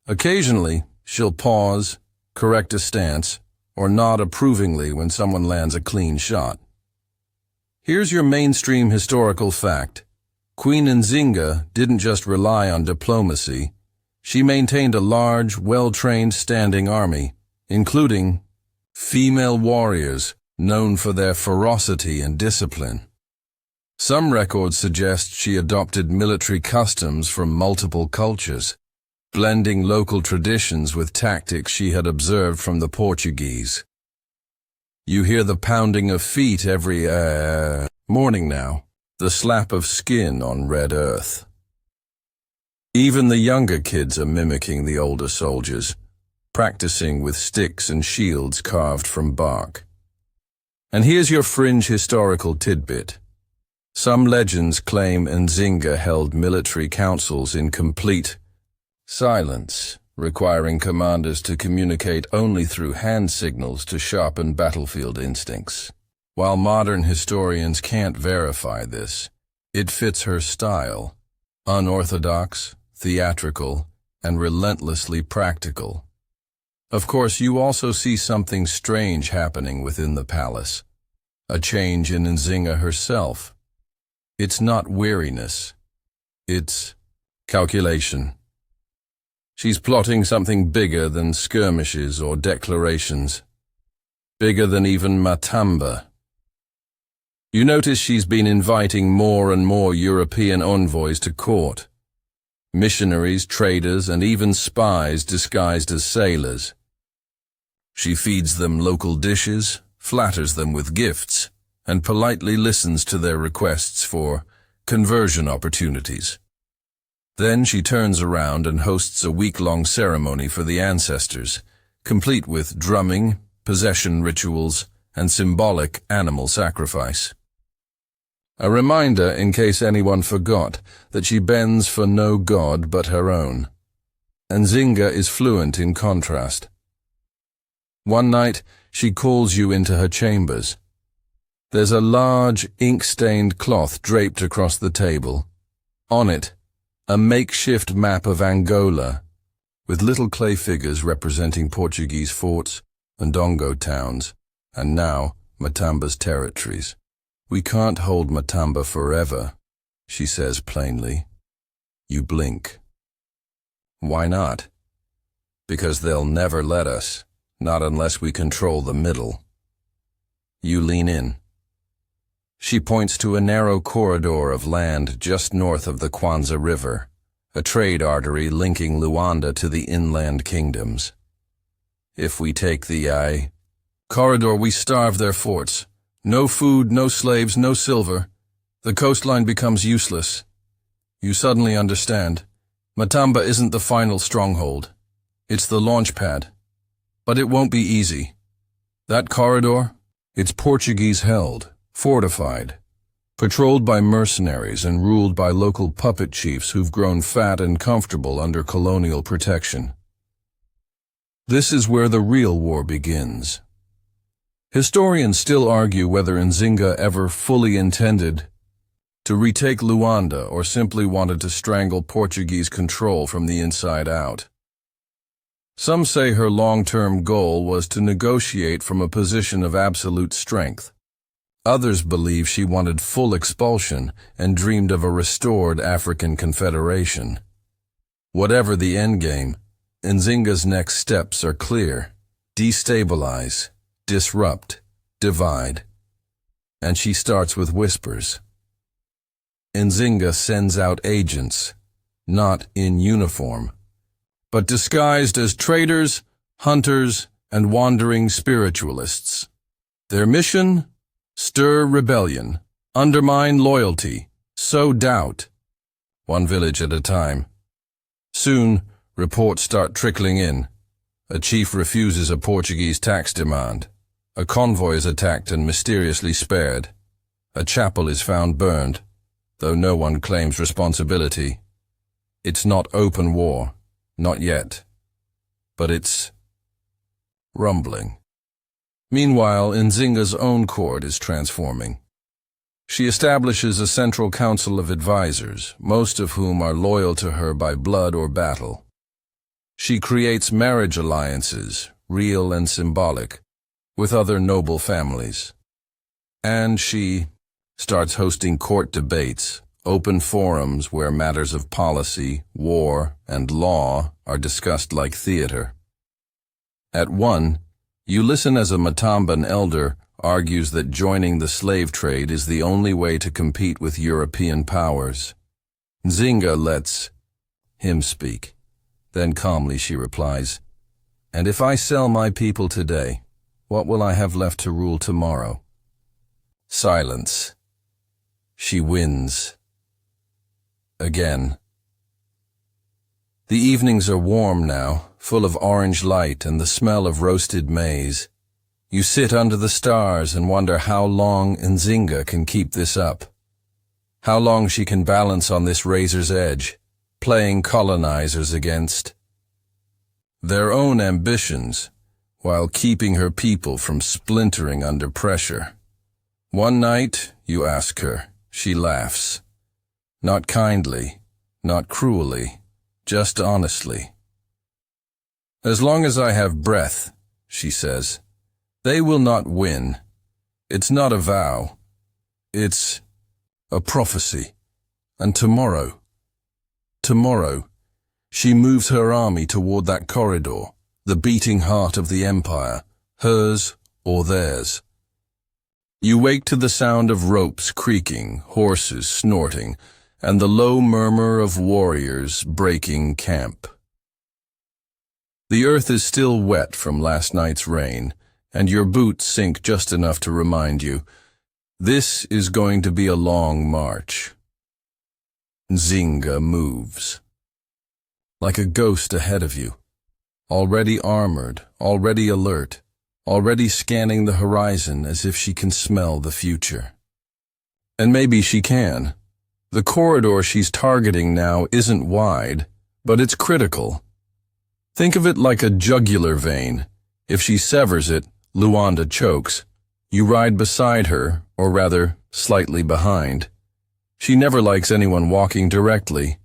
Occasionally, she'll pause, correct a stance, or nod approvingly when someone lands a clean shot. Here's your mainstream historical fact. Queen Nzinga didn't just rely on diplomacy. She maintained a large, well-trained standing army, including female warriors known for their ferocity and discipline. Some records suggest she adopted military customs from multiple cultures, blending local traditions with tactics she had observed from the Portuguese. You hear the pounding of feet every morning now, the slap of skin on red earth. Even the younger kids are mimicking the older soldiers, practicing with sticks and shields carved from bark. And here's your fringe historical tidbit. Some legends claim Nzinga held military councils in complete silence, requiring commanders to communicate only through hand signals to sharpen battlefield instincts. While modern historians can't verify this, it fits her style: unorthodox, theatrical, and relentlessly practical. Of course, you also see something strange happening within the palace, a change in Nzinga herself. It's not weariness, it's calculation. She's plotting something bigger than skirmishes or declarations, bigger than even Matamba. You notice she's been inviting more and more European envoys to court, missionaries, traders, and even spies disguised as sailors. She feeds them local dishes, flatters them with gifts, and politely listens to their requests for conversion opportunities. Then she turns around and hosts a week-long ceremony for the ancestors, complete with drumming, possession rituals, and symbolic animal sacrifice. A reminder, in case anyone forgot, that she bends for no god but her own. Nzinga is fluent in contrast. One night, she calls you into her chambers. There's a large, ink-stained cloth draped across the table. On it, a makeshift map of Angola, with little clay figures representing Portuguese forts and Dongo towns, and now Matamba's territories. "We can't hold Matamba forever," she says plainly. You blink. Why not? Because they'll never let us, not unless we control the middle. You lean in. She points to a narrow corridor of land just north of the Kwanza River, a trade artery linking Luanda to the inland kingdoms. If we take the corridor, we starve their forts. No food, no slaves, no silver. The coastline becomes useless. You suddenly understand. Matamba isn't the final stronghold. It's the launch pad. But it won't be easy. That corridor, it's Portuguese-held, fortified, patrolled by mercenaries and ruled by local puppet chiefs who've grown fat and comfortable under colonial protection. This is where the real war begins. Historians still argue whether Nzinga ever fully intended to retake Luanda or simply wanted to strangle Portuguese control from the inside out. Some say her long-term goal was to negotiate from a position of absolute strength. Others believe she wanted full expulsion and dreamed of a restored African confederation. Whatever the endgame, Nzinga's next steps are clear: destabilize, disrupt, divide. And she starts with whispers. Nzinga sends out agents, not in uniform, but disguised as traders, hunters, and wandering spiritualists. Their mission? Stir rebellion, undermine loyalty, sow doubt. One village at a time. Soon, reports start trickling in. A chief refuses a Portuguese tax demand. A convoy is attacked and mysteriously spared. A chapel is found burned, though no one claims responsibility. It's not open war, not yet. But it's rumbling. Meanwhile, Nzinga's own court is transforming. She establishes a central council of advisors, most of whom are loyal to her by blood or battle. She creates marriage alliances, real and symbolic, with other noble families. And she starts hosting court debates, open forums where matters of policy, war, and law are discussed like theater. At one, you listen as a Matamban elder argues that joining the slave trade is the only way to compete with European powers. Nzinga lets him speak. Then calmly she replies, "And if I sell my people today, what will I have left to rule tomorrow?" Silence. She wins. Again. The evenings are warm now, full of orange light and the smell of roasted maize. You sit under the stars and wonder how long Nzinga can keep this up. How long she can balance on this razor's edge, playing colonizers against their own ambitions, while keeping her people from splintering under pressure. One night, you ask her, she laughs. Not kindly, not cruelly, just honestly. "As long as I have breath," she says, "they will not win. It's not a vow. It's a prophecy. And tomorrow, she moves her army toward that corridor, the beating heart of the empire, hers or theirs. You wake to the sound of ropes creaking, horses snorting, and the low murmur of warriors breaking camp. The earth is still wet from last night's rain, and your boots sink just enough to remind you, this is going to be a long march. Nzinga moves. Like a ghost ahead of you, already armored, already alert, already scanning the horizon as if she can smell the future. And maybe she can. The corridor she's targeting now isn't wide, but it's critical. Think of it like a jugular vein. If she severs it, Luanda chokes. You ride beside her, or rather, slightly behind. She never likes anyone walking directly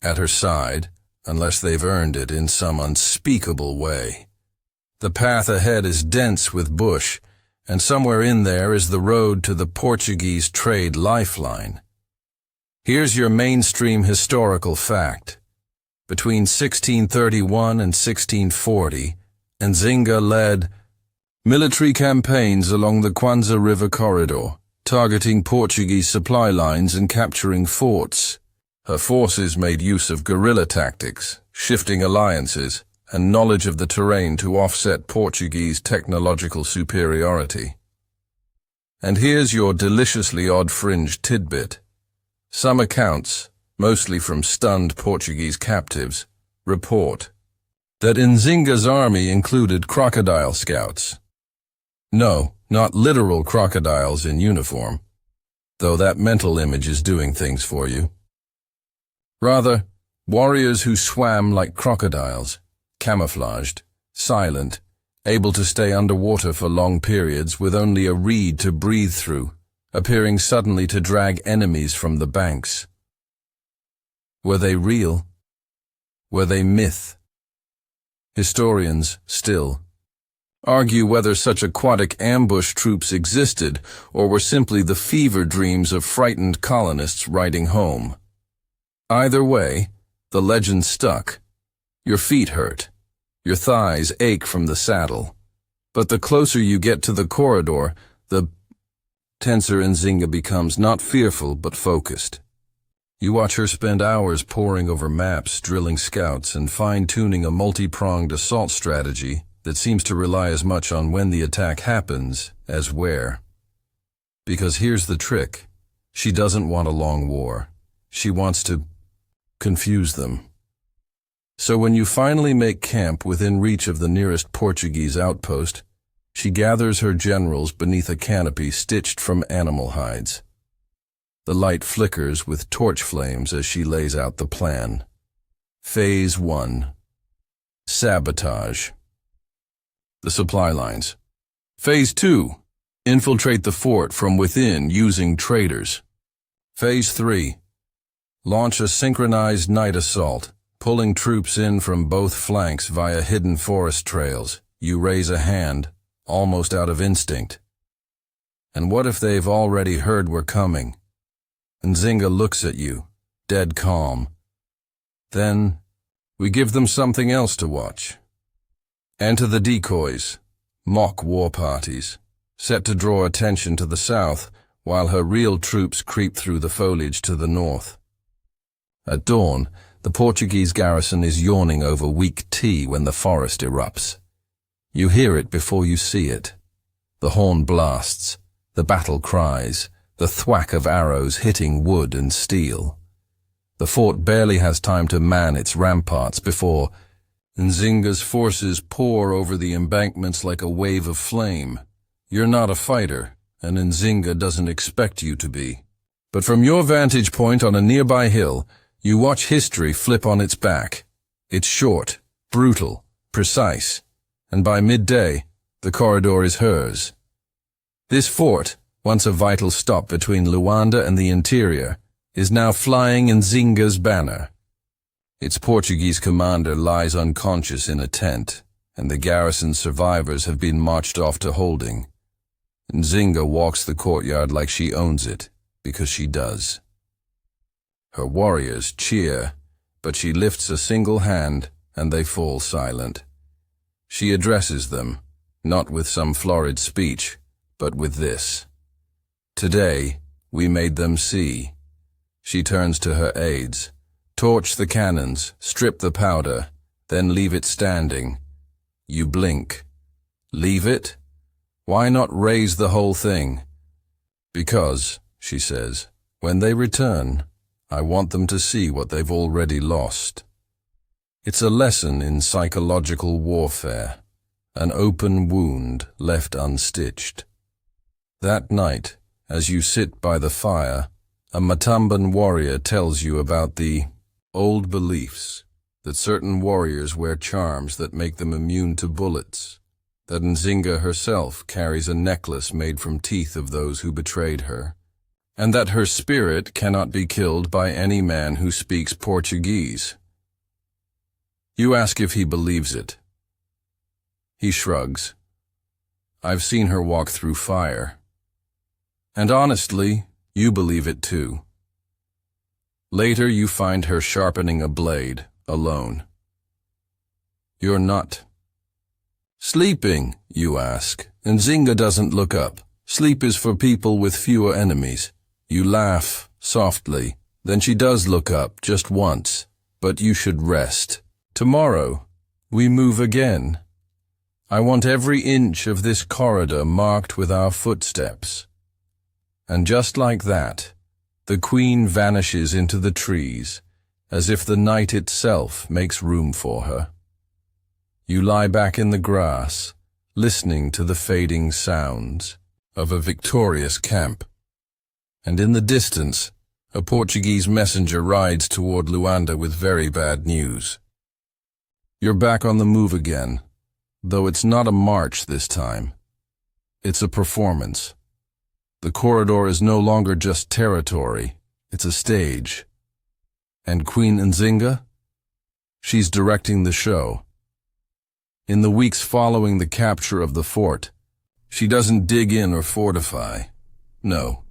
at her side, unless they've earned it in some unspeakable way. The path ahead is dense with bush, and somewhere in there is the road to the Portuguese trade lifeline. Here's your mainstream historical fact. Between 1631 and 1640, Nzinga led military campaigns along the Kwanza River corridor, targeting Portuguese supply lines and capturing forts. Her forces made use of guerrilla tactics, shifting alliances, and knowledge of the terrain to offset Portuguese technological superiority. And here's your deliciously odd-fringed tidbit. Some accounts, mostly from stunned Portuguese captives, report that Nzinga's army included crocodile scouts. No, not literal crocodiles in uniform, though that mental image is doing things for you. Rather, warriors who swam like crocodiles, camouflaged, silent, able to stay underwater for long periods with only a reed to breathe through, appearing suddenly to drag enemies from the banks. Were they real? Were they myth? Historians, still, argue whether such aquatic ambush troops existed or were simply the fever dreams of frightened colonists riding home. Either way, the legend stuck. Your feet hurt. Your thighs ache from the saddle. But the closer you get to the corridor, the tenser Nzinga becomes, not fearful but focused. You watch her spend hours poring over maps, drilling scouts, and fine-tuning a multi-pronged assault strategy that seems to rely as much on when the attack happens as where. Because here's the trick. She doesn't want a long war. She wants to confuse them. So when you finally make camp within reach of the nearest Portuguese outpost, she gathers her generals beneath a canopy stitched from animal hides. The light flickers with torch flames as she lays out the plan. Phase 1. Sabotage the supply lines. Phase 2. Infiltrate the fort from within using traitors. Phase 3. Launch a synchronized night assault, pulling troops in from both flanks via hidden forest trails. You raise a hand, almost out of instinct. And what if they've already heard we're coming? Nzinga looks at you, dead calm. Then, we give them something else to watch. Enter the decoys, mock war parties, set to draw attention to the south, while her real troops creep through the foliage to the north. At dawn, the Portuguese garrison is yawning over weak tea when the forest erupts. You hear it before you see it. The horn blasts, the battle cries, the thwack of arrows hitting wood and steel. The fort barely has time to man its ramparts before Nzinga's forces pour over the embankments like a wave of flame. You're not a fighter, and Nzinga doesn't expect you to be. But from your vantage point on a nearby hill, you watch history flip on its back. It's short, brutal, precise, and by midday, the corridor is hers. This fort, once a vital stop between Luanda and the interior, is now flying Nzinga's banner. Its Portuguese commander lies unconscious in a tent, and the garrison's survivors have been marched off to holding. Nzinga walks the courtyard like she owns it, because she does. Her warriors cheer, but she lifts a single hand, and they fall silent. She addresses them, not with some florid speech, but with this. Today, we made them see. She turns to her aides. Torch the cannons, strip the powder, then leave it standing. You blink. Leave it? Why not raise the whole thing? Because, she says, when they return, I want them to see what they've already lost. It's a lesson in psychological warfare, an open wound left unstitched. That night, as you sit by the fire, a Matamban warrior tells you about the old beliefs, that certain warriors wear charms that make them immune to bullets, that Nzinga herself carries a necklace made from teeth of those who betrayed her, and that her spirit cannot be killed by any man who speaks Portuguese. You ask if he believes it. He shrugs. I've seen her walk through fire. And honestly, you believe it too. Later you find her sharpening a blade, alone. You're not. Sleeping, you ask. Nzinga doesn't look up. Sleep is for people with fewer enemies. You laugh, softly. Then she does look up, just once. But you should rest. Tomorrow, we move again. I want every inch of this corridor marked with our footsteps. And just like that, the queen vanishes into the trees, as if the night itself makes room for her. You lie back in the grass, listening to the fading sounds of a victorious camp. And in the distance, a Portuguese messenger rides toward Luanda with very bad news. You're back on the move again, though it's not a march this time. It's a performance. The corridor is no longer just territory, it's a stage. And Queen Nzinga? She's directing the show. In the weeks following the capture of the fort, she doesn't dig in or fortify. No,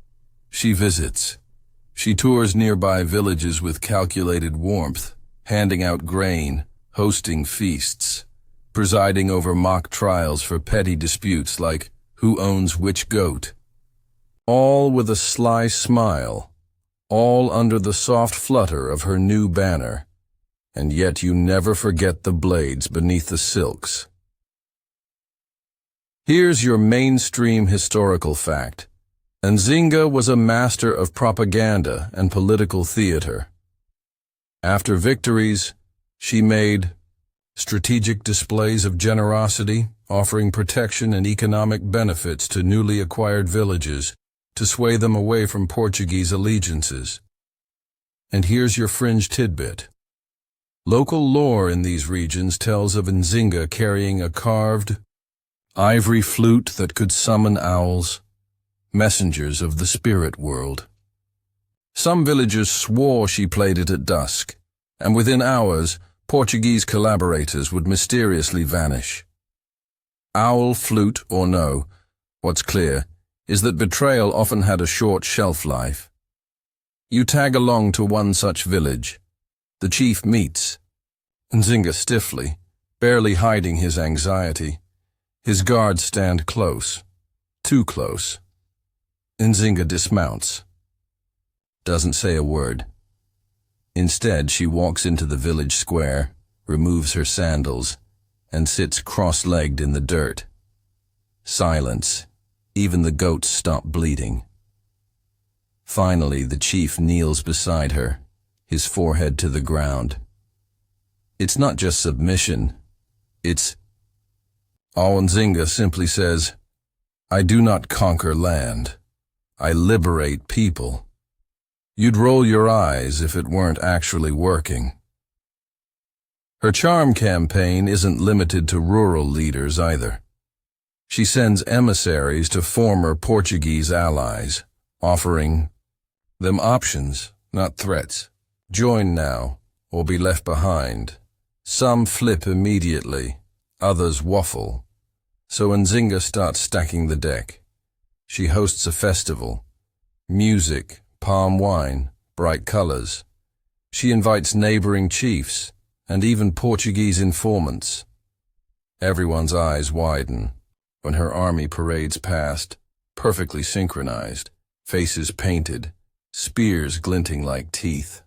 she visits. She tours nearby villages with calculated warmth, handing out grain, hosting feasts, presiding over mock trials for petty disputes like who owns which goat. All with a sly smile, all under the soft flutter of her new banner, and yet you never forget the blades beneath the silks. Here's your mainstream historical fact. Nzinga was a master of propaganda and political theater. After victories, she made strategic displays of generosity, offering protection and economic benefits to newly acquired villages, to sway them away from Portuguese allegiances. And here's your fringe tidbit. Local lore in these regions tells of Nzinga carrying a carved ivory flute that could summon owls, messengers of the spirit world. Some villagers swore she played it at dusk, and within hours, Portuguese collaborators would mysteriously vanish. Owl, flute, or no, what's clear is that betrayal often had a short shelf life. You tag along to one such village. The chief meets. Nzinga stiffly, barely hiding his anxiety. His guards stand close. Too close. Nzinga dismounts. Doesn't say a word. Instead, she walks into the village square, removes her sandals, and sits cross-legged in the dirt. Silence. Even the goats stop bleating. Finally, the chief kneels beside her, his forehead to the ground. It's not just submission. It's... Nzinga simply says, "I do not conquer land. I liberate people." You'd roll your eyes if it weren't actually working. Her charm campaign isn't limited to rural leaders either. She sends emissaries to former Portuguese allies, offering them options, not threats. Join now, or be left behind. Some flip immediately, others waffle. So Nzinga starts stacking the deck. She hosts a festival. Music, palm wine, bright colors. She invites neighboring chiefs, and even Portuguese informants. Everyone's eyes widen when her army parades past, perfectly synchronized, faces painted, spears glinting like teeth.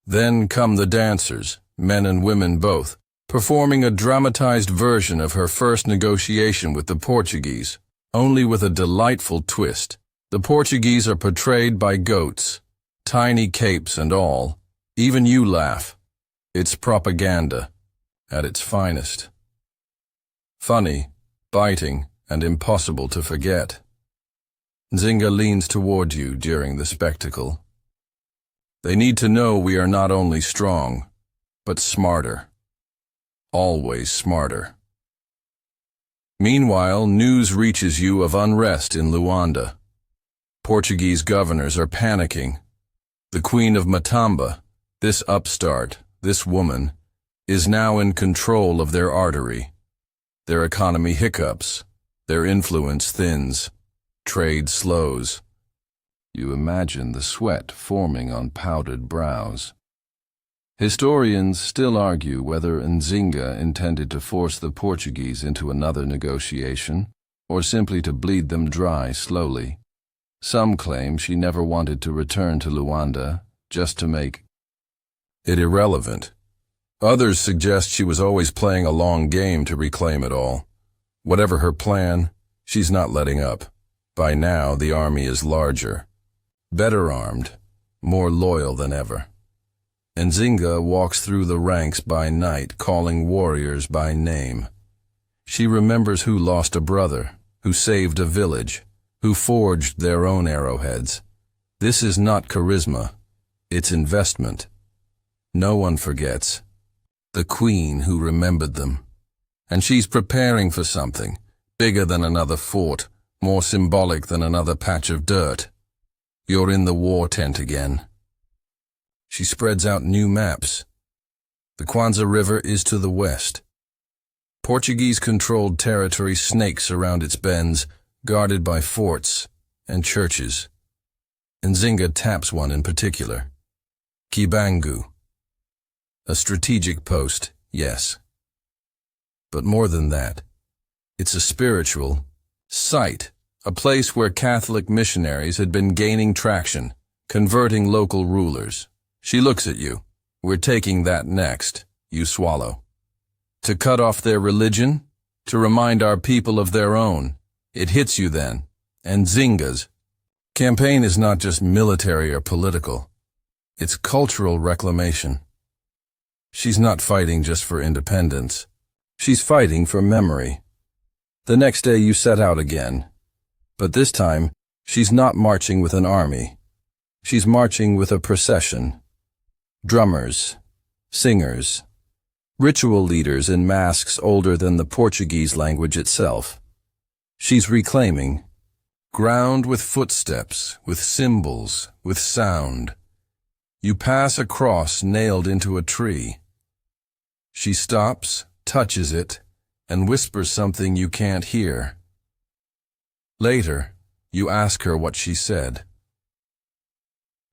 Then come the dancers, men and women both, performing a dramatized version of her first negotiation with the Portuguese, only with a delightful twist. The Portuguese are portrayed by goats, tiny capes and all. Even you laugh. It's propaganda, at its finest. Funny, biting, and impossible to forget. Nzinga leans toward you during the spectacle. They need to know we are not only strong, but smarter. Always smarter. Meanwhile, news reaches you of unrest in Luanda. Portuguese governors are panicking. The Queen of Matamba, this upstart, this woman, is now in control of their artery. Their economy hiccups. Their influence thins. Trade slows. You imagine the sweat forming on powdered brows. Historians still argue whether Nzinga intended to force the Portuguese into another negotiation, or simply to bleed them dry slowly. Some claim she never wanted to return to Luanda, just to make it irrelevant. Others suggest she was always playing a long game to reclaim it all. Whatever her plan, she's not letting up. By now, the army is larger, better armed, more loyal than ever. Nzinga walks through the ranks by night, calling warriors by name. She remembers who lost a brother, who saved a village, who forged their own arrowheads. This is not charisma, it's investment. No one forgets. The queen who remembered them. And she's preparing for something, bigger than another fort, more symbolic than another patch of dirt. You're in the war tent again. She spreads out new maps. The Kwanzaa River is to the west. Portuguese-controlled territory snakes around its bends, guarded by forts and churches. Nzinga taps one in particular. Kibangu. A strategic post, yes. But more than that. It's a spiritual site, a place where Catholic missionaries had been gaining traction, converting local rulers. She looks at you. We're taking that next. You swallow. To cut off their religion? To remind our people of their own. It hits you then. And Nzinga's campaign is not just military or political. It's cultural reclamation. She's not fighting just for independence. She's fighting for memory. The next day you set out again. But this time, she's not marching with an army. She's marching with a procession. Drummers, singers, ritual leaders in masks older than the Portuguese language itself. She's reclaiming ground with footsteps, with symbols, with sound. You pass a cross nailed into a tree. She stops, touches it, and whispers something you can't hear. Later, you ask her what she said.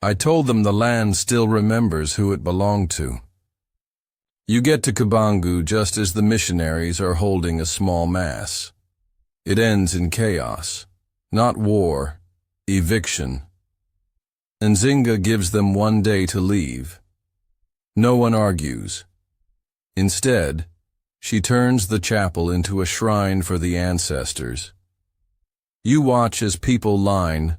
I told them the land still remembers who it belonged to. You get to Kabangu just as the missionaries are holding a small mass. It ends in chaos, not war, eviction. Nzinga gives them 1 day to leave. No one argues. Instead, she turns the chapel into a shrine for the ancestors. You watch as people line,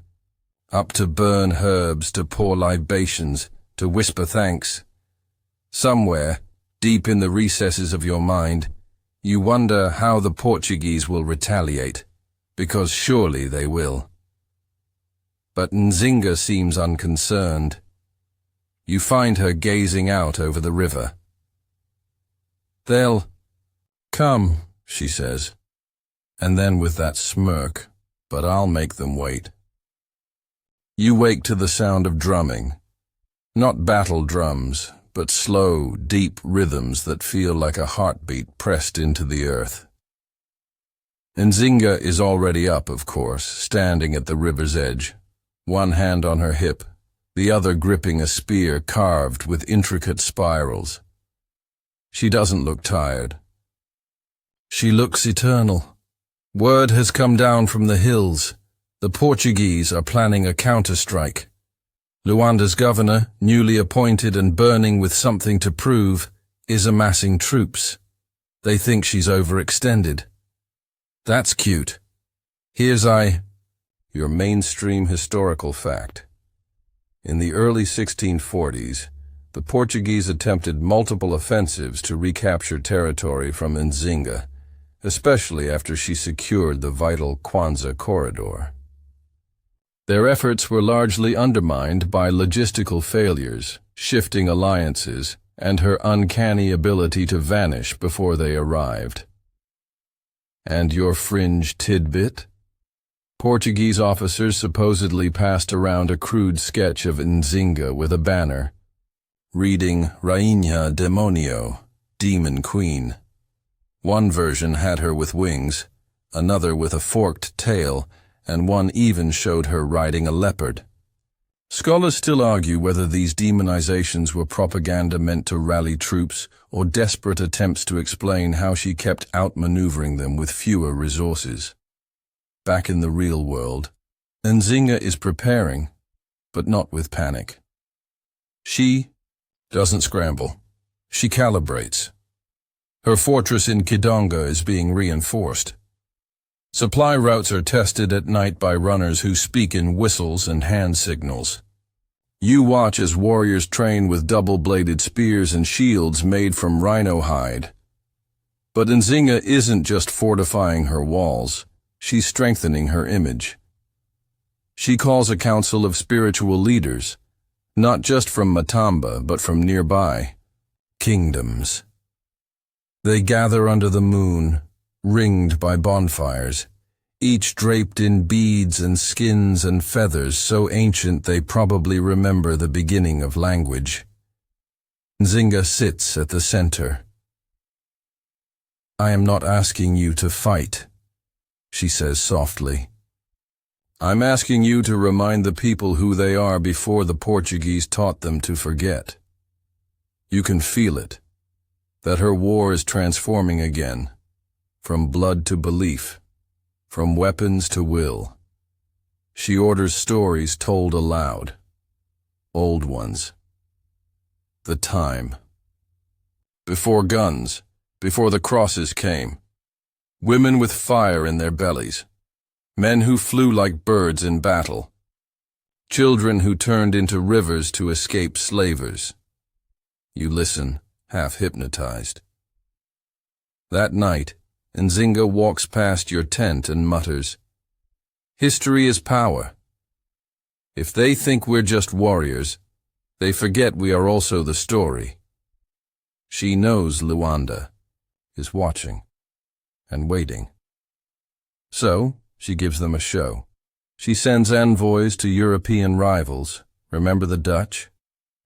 up to burn herbs, to pour libations, to whisper thanks. Somewhere, deep in the recesses of your mind, you wonder how the Portuguese will retaliate, because surely they will. But Nzinga seems unconcerned. You find her gazing out over the river. They'll come, she says, and then with that smirk, but I'll make them wait. You wake to the sound of drumming. Not battle drums, but slow, deep rhythms that feel like a heartbeat pressed into the earth. Nzinga is already up, of course, standing at the river's edge, one hand on her hip, the other gripping a spear carved with intricate spirals. She doesn't look tired. She looks eternal. Word has come down from the hills. The Portuguese are planning a counter-strike. Luanda's governor, newly appointed and burning with something to prove, is amassing troops. They think she's overextended. That's cute. Here's your mainstream historical fact. In the early 1640s, the Portuguese attempted multiple offensives to recapture territory from Nzinga, especially after she secured the vital Kwanzaa corridor. Their efforts were largely undermined by logistical failures, shifting alliances, and her uncanny ability to vanish before they arrived. And your fringe tidbit? Portuguese officers supposedly passed around a crude sketch of Nzinga with a banner, reading Rainha Demonio, Demon Queen. One version had her with wings, another with a forked tail, and one even showed her riding a leopard. Scholars still argue whether these demonizations were propaganda meant to rally troops or desperate attempts to explain how she kept outmaneuvering them with fewer resources. Back in the real world, Nzinga is preparing, but not with panic. She doesn't scramble. She calibrates. Her fortress in Kidonga is being reinforced. Supply routes are tested at night by runners who speak in whistles and hand signals. You watch as warriors train with double-bladed spears and shields made from rhino hide. But Nzinga isn't just fortifying her walls, she's strengthening her image. She calls a council of spiritual leaders, not just from Matamba, but from nearby kingdoms. They gather under the moon, ringed by bonfires, each draped in beads and skins and feathers so ancient they probably remember the beginning of language. Nzinga sits at the center. I am not asking you to fight, she says softly. I'm asking you to remind the people who they are before the Portuguese taught them to forget. You can feel it, that her war is transforming again. From blood to belief, from weapons to will. She orders stories told aloud, old ones. The time. Before guns, before the crosses came. Women with fire in their bellies. Men who flew like birds in battle. Children who turned into rivers to escape slavers. You listen, half hypnotized. That night, Nzinga walks past your tent and mutters, history is power. If they think we're just warriors, they forget we are also the story. She knows Luanda is watching and waiting. So, she gives them a show. She sends envoys to European rivals. Remember the Dutch?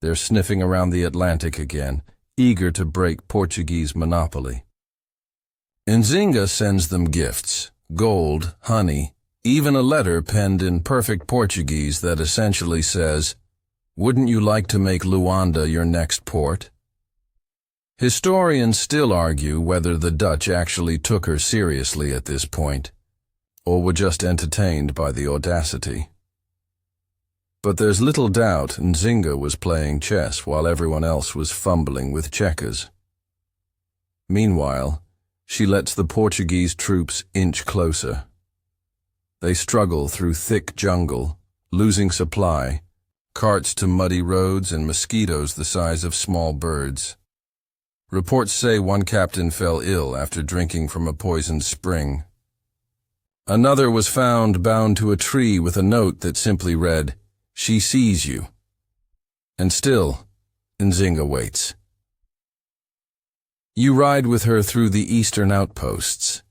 They're sniffing around the Atlantic again, eager to break Portuguese monopoly. Nzinga sends them gifts, gold, honey, even a letter penned in perfect Portuguese that essentially says, "Wouldn't you like to make Luanda your next port?" Historians still argue whether the Dutch actually took her seriously at this point, or were just entertained by the audacity. But there's little doubt Nzinga was playing chess while everyone else was fumbling with checkers. Meanwhile, she lets the Portuguese troops inch closer. They struggle through thick jungle, losing supply, carts to muddy roads and mosquitoes the size of small birds. Reports say one captain fell ill after drinking from a poisoned spring. Another was found bound to a tree with a note that simply read, "She sees you." And still, Nzinga waits. You ride with her through the eastern outposts.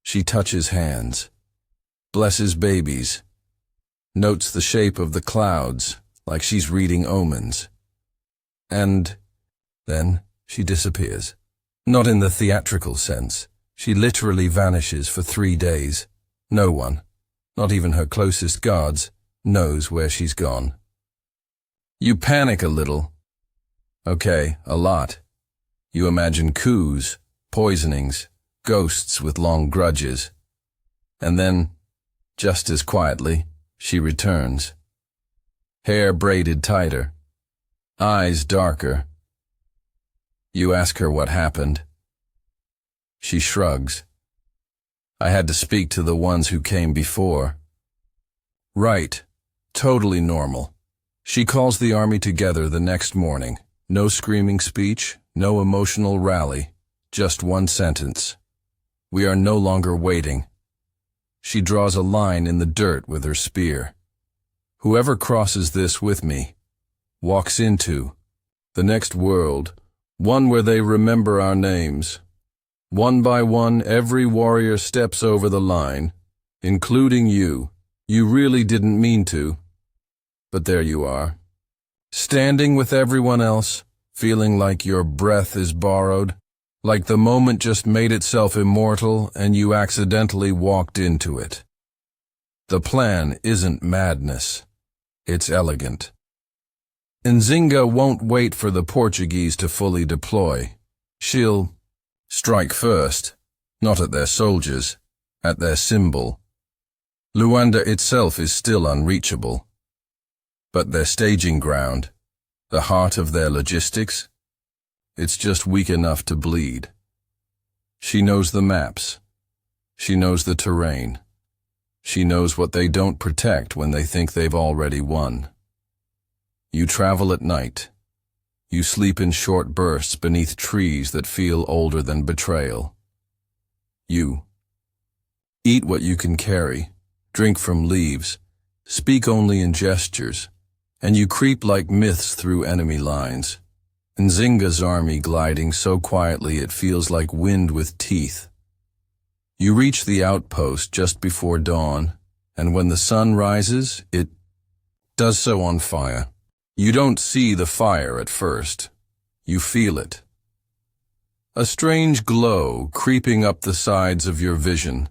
She touches hands, blesses babies, notes the shape of the clouds like she's reading omens. And then she disappears. Not in the theatrical sense. She literally vanishes for 3 days. No one, not even her closest guards, knows where she's gone. You panic a little. Okay, a lot. You imagine coups, poisonings, ghosts with long grudges. And then, just as quietly, she returns. Hair braided tighter, eyes darker. You ask her what happened. She shrugs. I had to speak to the ones who came before. Right. Totally normal. She calls the army together the next morning. No screaming speech, no emotional rally, just one sentence. We are no longer waiting. She draws a line in the dirt with her spear. Whoever crosses this with me walks into the next world, one where they remember our names. One by one, every warrior steps over the line, including you. You really didn't mean to, but there you are, standing with everyone else, feeling like your breath is borrowed, like the moment just made itself immortal and you accidentally walked into it. The plan isn't madness, it's elegant. Nzinga won't wait for the Portuguese to fully deploy. She'll strike first, not at their soldiers, at their symbol. Luanda itself is still unreachable. But their staging ground, the heart of their logistics, it's just weak enough to bleed. She knows the maps. She knows the terrain. She knows what they don't protect when they think they've already won. You travel at night. You sleep in short bursts beneath trees that feel older than betrayal. You eat what you can carry, drink from leaves, speak only in gestures, and you creep like myths through enemy lines. Nzinga's army gliding so quietly it feels like wind with teeth. You reach the outpost just before dawn, and when the sun rises, it does so on fire. You don't see the fire at first. You feel it. A strange glow creeping up the sides of your vision,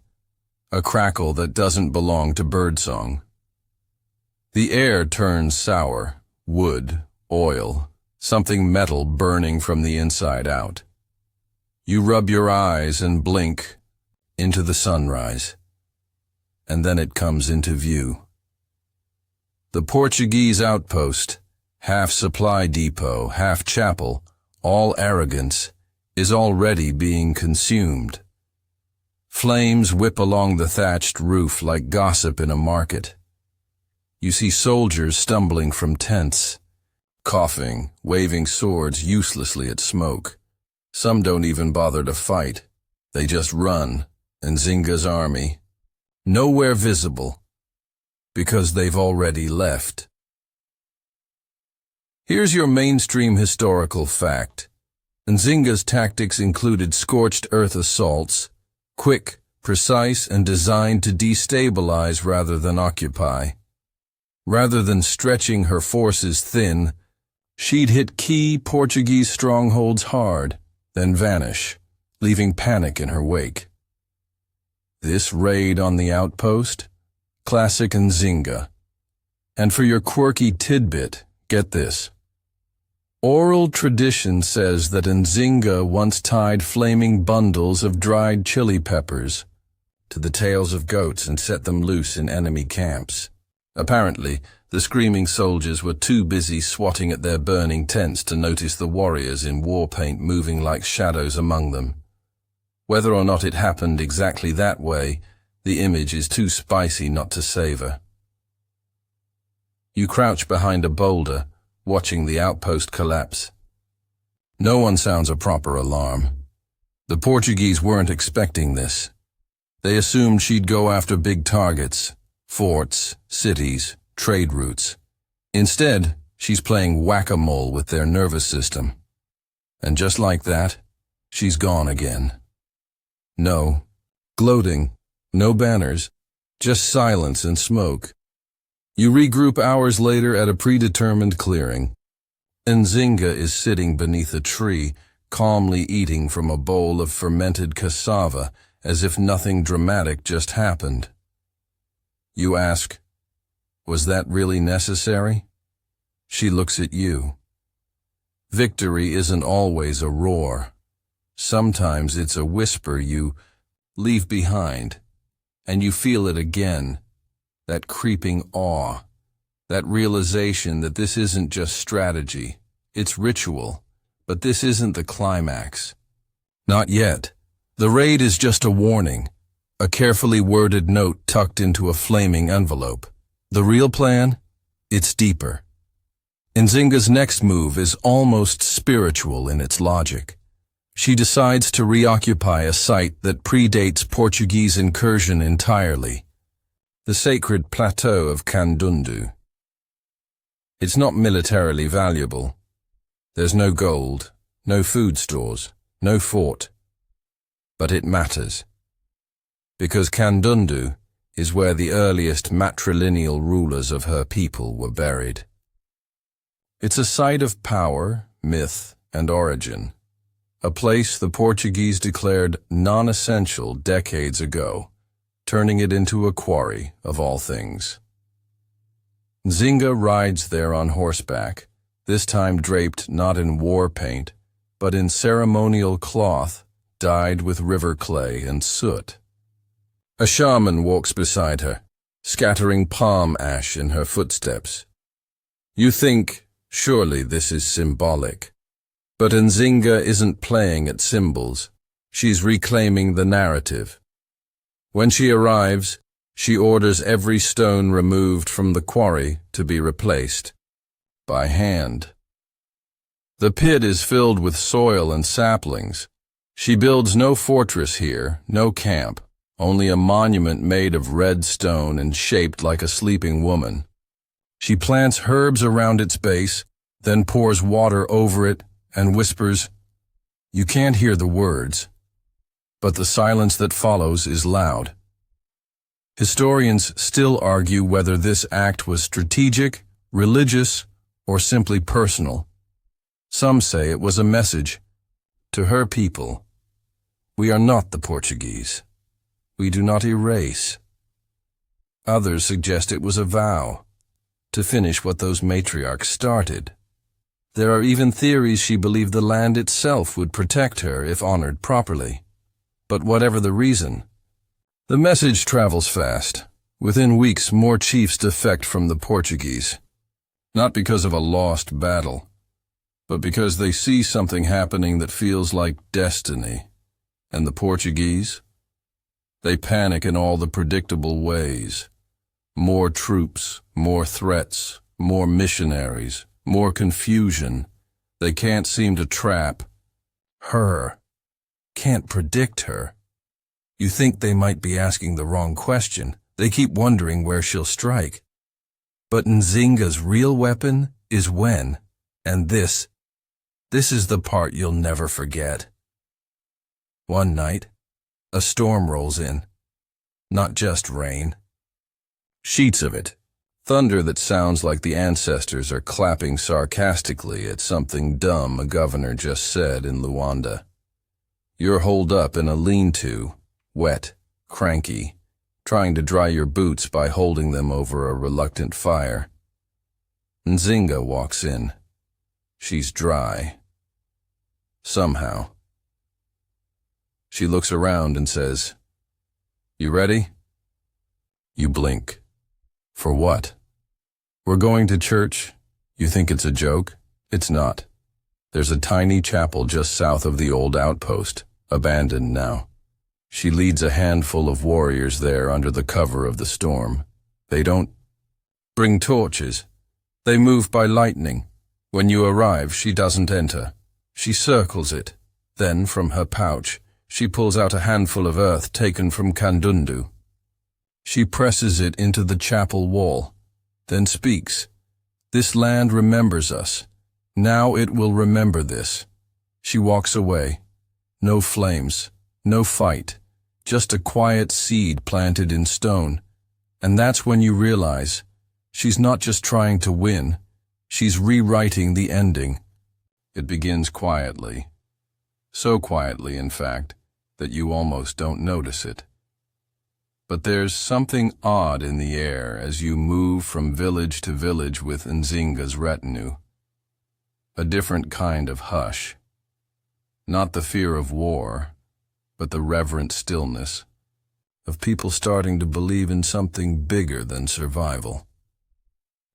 a crackle that doesn't belong to birdsong. The air turns sour, wood, oil, something metal burning from the inside out. You rub your eyes and blink into the sunrise, and then it comes into view. The Portuguese outpost, half supply depot, half chapel, all arrogance, is already being consumed. Flames whip along the thatched roof like gossip in a market. You see soldiers stumbling from tents, coughing, waving swords uselessly at smoke. Some don't even bother to fight. They just run, Nzinga's army, nowhere visible, because they've already left. Here's your mainstream historical fact. Nzinga's tactics included scorched earth assaults, quick, precise, and designed to destabilize rather than occupy. Rather than stretching her forces thin, She'd hit key Portuguese strongholds hard, then vanish, leaving panic in her wake. This raid on the outpost? Classic Nzinga. And for your quirky tidbit, get this. Oral tradition says that Nzinga once tied flaming bundles of dried chili peppers to the tails of goats and set them loose in enemy camps. Apparently, the screaming soldiers were too busy swatting at their burning tents to notice the warriors in war paint moving like shadows among them. Whether or not it happened exactly that way, the image is too spicy not to savor. You crouch behind a boulder, watching the outpost collapse. No one sounds a proper alarm. The Portuguese weren't expecting this. They assumed she'd go after big targets, forts, cities, trade routes. Instead, she's playing whack-a-mole with their nervous system. And just like that, she's gone again. No gloating, no banners, just silence and smoke. You regroup hours later at a predetermined clearing. Nzinga is sitting beneath a tree, calmly eating from a bowl of fermented cassava, as if nothing dramatic just happened. You ask, was that really necessary? She looks at you. Victory isn't always a roar. Sometimes it's a whisper you leave behind, and you feel it again, that creeping awe, that realization that this isn't just strategy, it's ritual, but this isn't the climax. Not yet. The raid is just a warning, a carefully worded note tucked into a flaming envelope. The real plan? It's deeper. Nzinga's next move is almost spiritual in its logic. She decides to reoccupy a site that predates Portuguese incursion entirely, the sacred plateau of Candundu. It's not militarily valuable. There's no gold, no food stores, no fort. But it matters. Because Candundu is where the earliest matrilineal rulers of her people were buried. It's a site of power, myth, and origin. A place the Portuguese declared non-essential decades ago, turning it into a quarry of all things. Nzinga rides there on horseback, this time draped not in war paint, but in ceremonial cloth dyed with river clay and soot. A shaman walks beside her, scattering palm ash in her footsteps. You think, surely this is symbolic. But Nzinga isn't playing at symbols. She's reclaiming the narrative. When she arrives, she orders every stone removed from the quarry to be replaced by hand. The pit is filled with soil and saplings. She builds no fortress here, no camp, only a monument made of red stone and shaped like a sleeping woman. She plants herbs around its base, then pours water over it and whispers, "You can't hear the words," but the silence that follows is loud. Historians still argue whether this act was strategic, religious, or simply personal. Some say it was a message to her people. We are not the Portuguese. We do not erase. Others suggest it was a vow to finish what those matriarchs started. There are even theories she believed the land itself would protect her if honored properly. But whatever the reason, the message travels fast. Within weeks, more chiefs defect from the Portuguese. Not because of a lost battle, but because they see something happening that feels like destiny. And the Portuguese? They panic in all the predictable ways. More troops, more threats, more missionaries, more confusion. They can't seem to trap her. Can't predict her. You think they might be asking the wrong question. They keep wondering where she'll strike. But Nzinga's real weapon is when, and this is the part you'll never forget. One night, a storm rolls in. Not just rain. Sheets of it. Thunder that sounds like the ancestors are clapping sarcastically at something dumb a governor just said in Luanda. You're holed up in a lean-to, wet, cranky, trying to dry your boots by holding them over a reluctant fire. Nzinga walks in. She's dry. Somehow. She looks around and says, "You ready?" You blink. For what? We're going to church. You think it's a joke? It's not. There's a tiny chapel just south of the old outpost, abandoned now. She leads a handful of warriors there under the cover of the storm. They don't bring torches. They move by lightning. When you arrive, she doesn't enter. She circles it. Then, from her pouch, she pulls out a handful of earth taken from Kandundu. She presses it into the chapel wall, then speaks. This land remembers us. Now it will remember this. She walks away. No flames, no fight, just a quiet seed planted in stone. And that's when you realize she's not just trying to win, she's rewriting the ending. It begins quietly. So quietly, in fact, that you almost don't notice it. But there's something odd in the air as you move from village to village with Nzinga's retinue. A different kind of hush. Not the fear of war, but the reverent stillness of people starting to believe in something bigger than survival.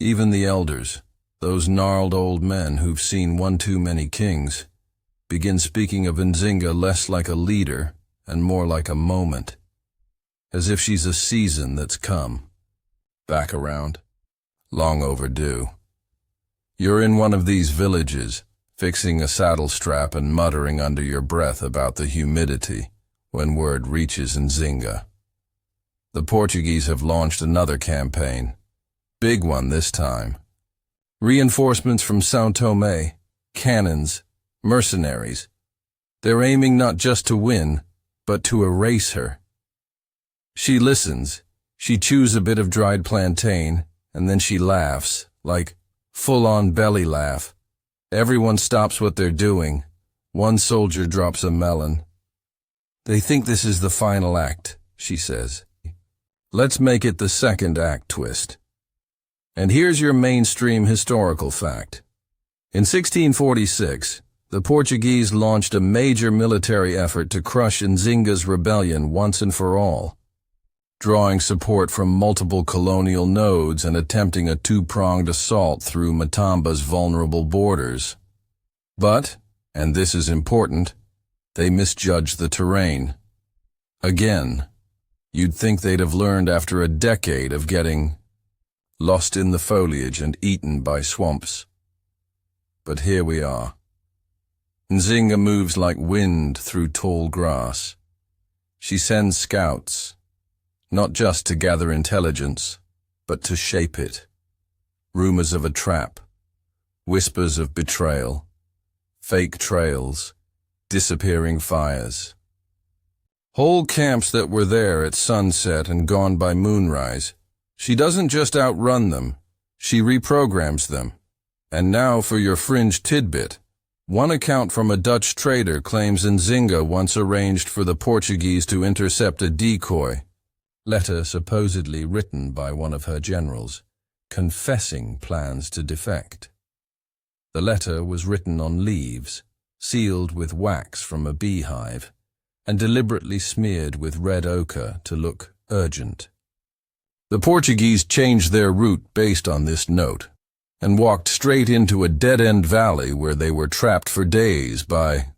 Even the elders, those gnarled old men who've seen one too many kings, begin speaking of Nzinga less like a leader and more like a moment, as if she's a season that's come, back around, long overdue. You're in one of these villages, fixing a saddle strap and muttering under your breath about the humidity when word reaches Nzinga. The Portuguese have launched another campaign, big one this time. Reinforcements from São Tomé, cannons, mercenaries. They're aiming not just to win, but to erase her. She listens. She chews a bit of dried plantain, and then she laughs, like full-on belly laugh. Everyone stops what they're doing. One soldier drops a melon. They think this is the final act, she says. Let's make it the second act twist. And here's your mainstream historical fact. In 1646, the Portuguese launched a major military effort to crush Nzinga's rebellion once and for all, drawing support from multiple colonial nodes and attempting a two-pronged assault through Matamba's vulnerable borders. But, and this is important, they misjudged the terrain. Again, you'd think they'd have learned after a decade of getting lost in the foliage and eaten by swamps. But here we are. Nzinga moves like wind through tall grass. She sends scouts, not just to gather intelligence, but to shape it. Rumors of a trap, whispers of betrayal, fake trails, disappearing fires. Whole camps that were there at sunset and gone by moonrise. She doesn't just outrun them, she reprograms them. And now for your fringe tidbit. One account from a Dutch trader claims Nzinga once arranged for the Portuguese to intercept a decoy letter supposedly written by one of her generals, confessing plans to defect. The letter was written on leaves, sealed with wax from a beehive, and deliberately smeared with red ochre to look urgent. The Portuguese changed their route based on this note, and walked straight into a dead-end valley where they were trapped for days by,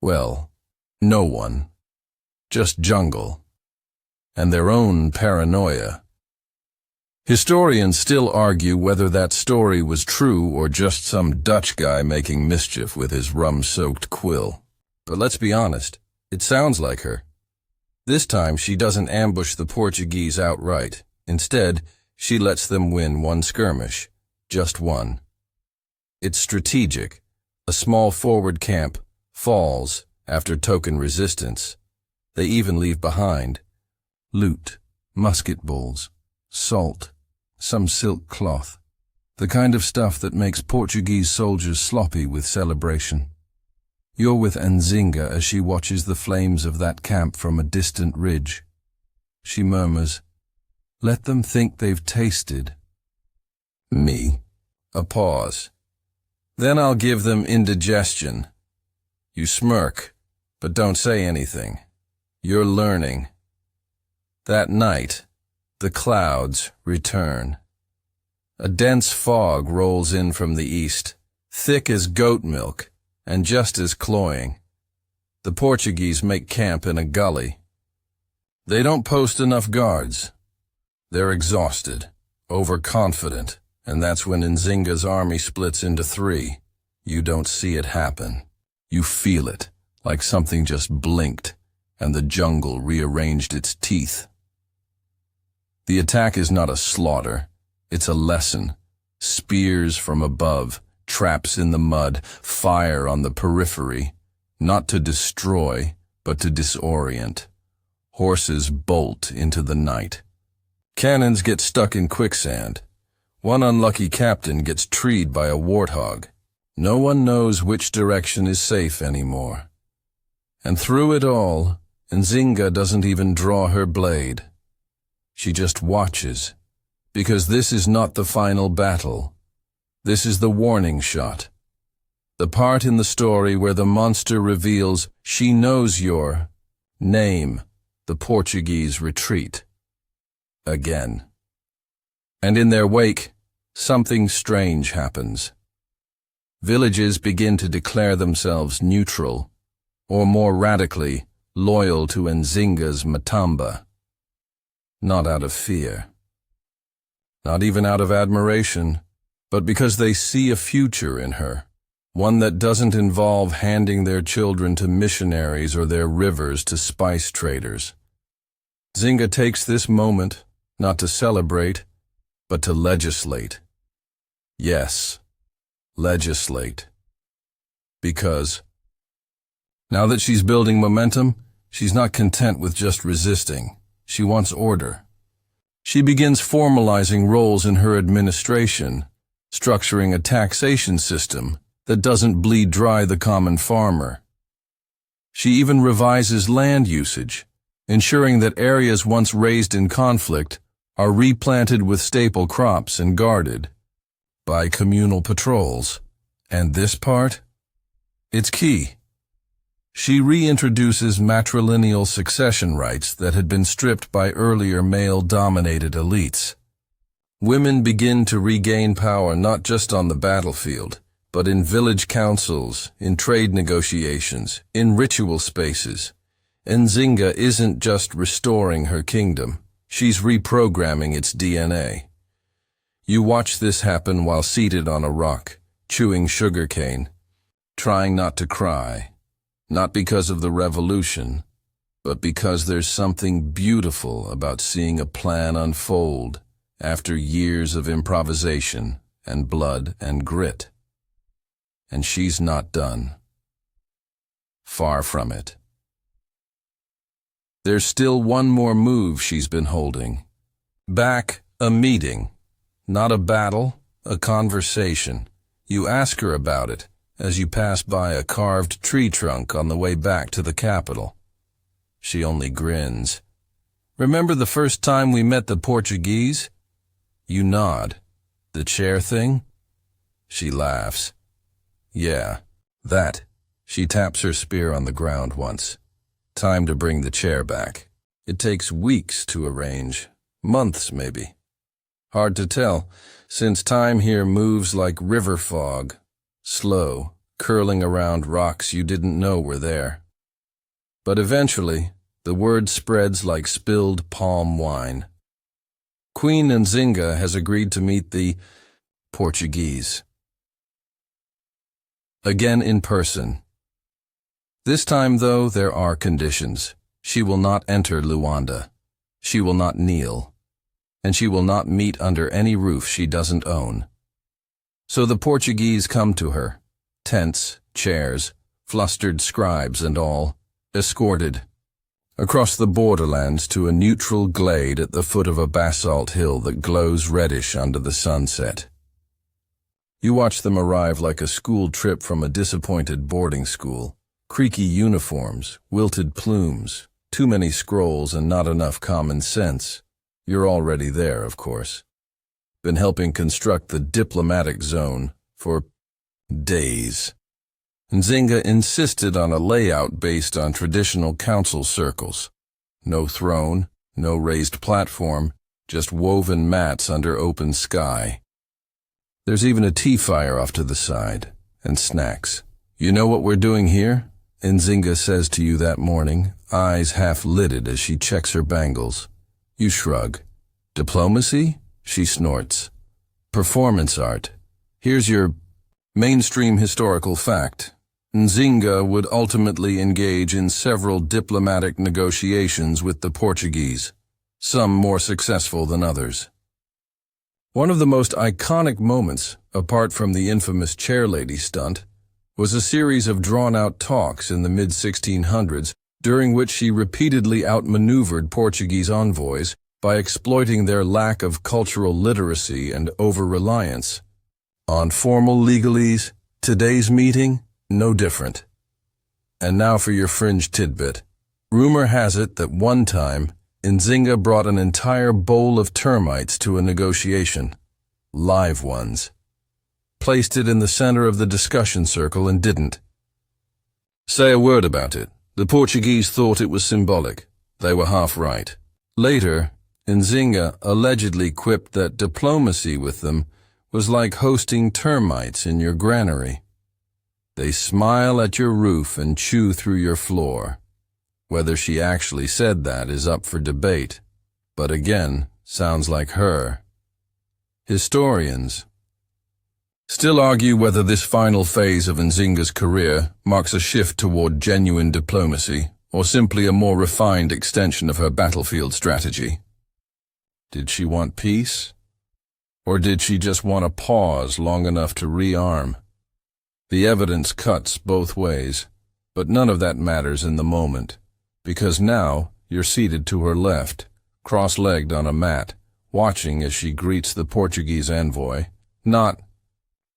well, no one, just jungle, and their own paranoia. Historians still argue whether that story was true or just some Dutch guy making mischief with his rum-soaked quill. But let's be honest, it sounds like her. This time she doesn't ambush the Portuguese outright. Instead, she lets them win one skirmish. Just one. It's strategic. A small forward camp falls after token resistance. They even leave behind loot, musket balls, salt, some silk cloth. The kind of stuff that makes Portuguese soldiers sloppy with celebration. You're with Nzinga as she watches the flames of that camp from a distant ridge. She murmurs, "Let them think they've tasted." Me. A pause. "Then I'll give them indigestion." You smirk, but don't say anything. You're learning. That night, the clouds return. A dense fog rolls in from the east, thick as goat milk, and just as cloying. The Portuguese make camp in a gully. They don't post enough guards. They're exhausted, overconfident, and that's when Nzinga's army splits into three. You don't see it happen. You feel it, like something just blinked, and the jungle rearranged its teeth. The attack is not a slaughter, it's a lesson. Spears from above, traps in the mud, fire on the periphery, not to destroy, but to disorient. Horses bolt into the night. Cannons get stuck in quicksand. One unlucky captain gets treed by a warthog. No one knows which direction is safe anymore. And through it all, Nzinga doesn't even draw her blade. She just watches, because this is not the final battle. This is the warning shot. The part in the story where the monster reveals she knows your name, the Portuguese retreat. Again. And in their wake, something strange happens. Villages begin to declare themselves neutral, or more radically, loyal to Nzinga's Matamba. Not out of fear. Not even out of admiration, but because they see a future in her, one that doesn't involve handing their children to missionaries or their rivers to spice traders. Nzinga takes this moment, not to celebrate, but to legislate. Yes, legislate. Because now that she's building momentum, she's not content with just resisting. She wants order. She begins formalizing roles in her administration, structuring a taxation system that doesn't bleed dry the common farmer. She even revises land usage, ensuring that areas once raised in conflict are replanted with staple crops and guarded by communal patrols. And this part? It's key. She reintroduces matrilineal succession rights that had been stripped by earlier male-dominated elites. Women begin to regain power not just on the battlefield, but in village councils, in trade negotiations, in ritual spaces. Nzinga isn't just restoring her kingdom, she's reprogramming its DNA. You watch this happen while seated on a rock, chewing sugarcane, trying not to cry. Not because of the revolution, but because there's something beautiful about seeing a plan unfold after years of improvisation and blood and grit. And she's not done. Far from it. There's still one more move she's been holding. Back a meeting. Not a battle, a conversation. You ask her about it as you pass by a carved tree trunk on the way back to the capital. She only grins. Remember the first time we met the Portuguese? You nod. The chair thing? She laughs. Yeah, that. She taps her spear on the ground once. Time to bring the chair back. It takes weeks to arrange. Months, maybe. Hard to tell, since time here moves like river fog. Slow, curling around rocks you didn't know were there. But eventually, the word spreads like spilled palm wine. Queen Nzinga has agreed to meet the Portuguese. Again in person. This time, though, there are conditions. She will not enter Luanda. She will not kneel. And she will not meet under any roof she doesn't own. So the Portuguese come to her, tents, chairs, flustered scribes and all, escorted. across the borderlands to a neutral glade at the foot of a basalt hill that glows reddish under the sunset. You watch them arrive like a school trip from a disappointed boarding school. Creaky uniforms, wilted plumes, too many scrolls and not enough common sense. You're already there, of course. Been helping construct the diplomatic zone for days. Nzinga insisted on a layout based on traditional council circles. No throne, no raised platform, just woven mats under open sky. There's even a tea fire off to the side, and snacks. You know what we're doing here? Nzinga says to you that morning, eyes half-lidded as she checks her bangles. You shrug. Diplomacy? She snorts. Performance art. Here's your mainstream historical fact. Nzinga would ultimately engage in several diplomatic negotiations with the Portuguese, some more successful than others. One of the most iconic moments, apart from the infamous chairlady stunt, was a series of drawn-out talks in the mid-1600s during which she repeatedly outmaneuvered Portuguese envoys by exploiting their lack of cultural literacy and over-reliance. On formal legalese, today's meeting, no different. And now for your fringe tidbit. Rumor has it that one time, Nzinga brought an entire bowl of termites to a negotiation. Live ones. Placed it in the center of the discussion circle and didn't say a word about it. The Portuguese thought it was symbolic. They were half right. Later, Nzinga allegedly quipped that diplomacy with them was like hosting termites in your granary. They smile at your roof and chew through your floor. Whether she actually said that is up for debate, but again, sounds like her. Historians still argue whether this final phase of Nzinga's career marks a shift toward genuine diplomacy or simply a more refined extension of her battlefield strategy. Did she want peace? Or did she just want a pause long enough to rearm? The evidence cuts both ways, but none of that matters in the moment, because now you're seated to her left, cross-legged on a mat, watching as she greets the Portuguese envoy, not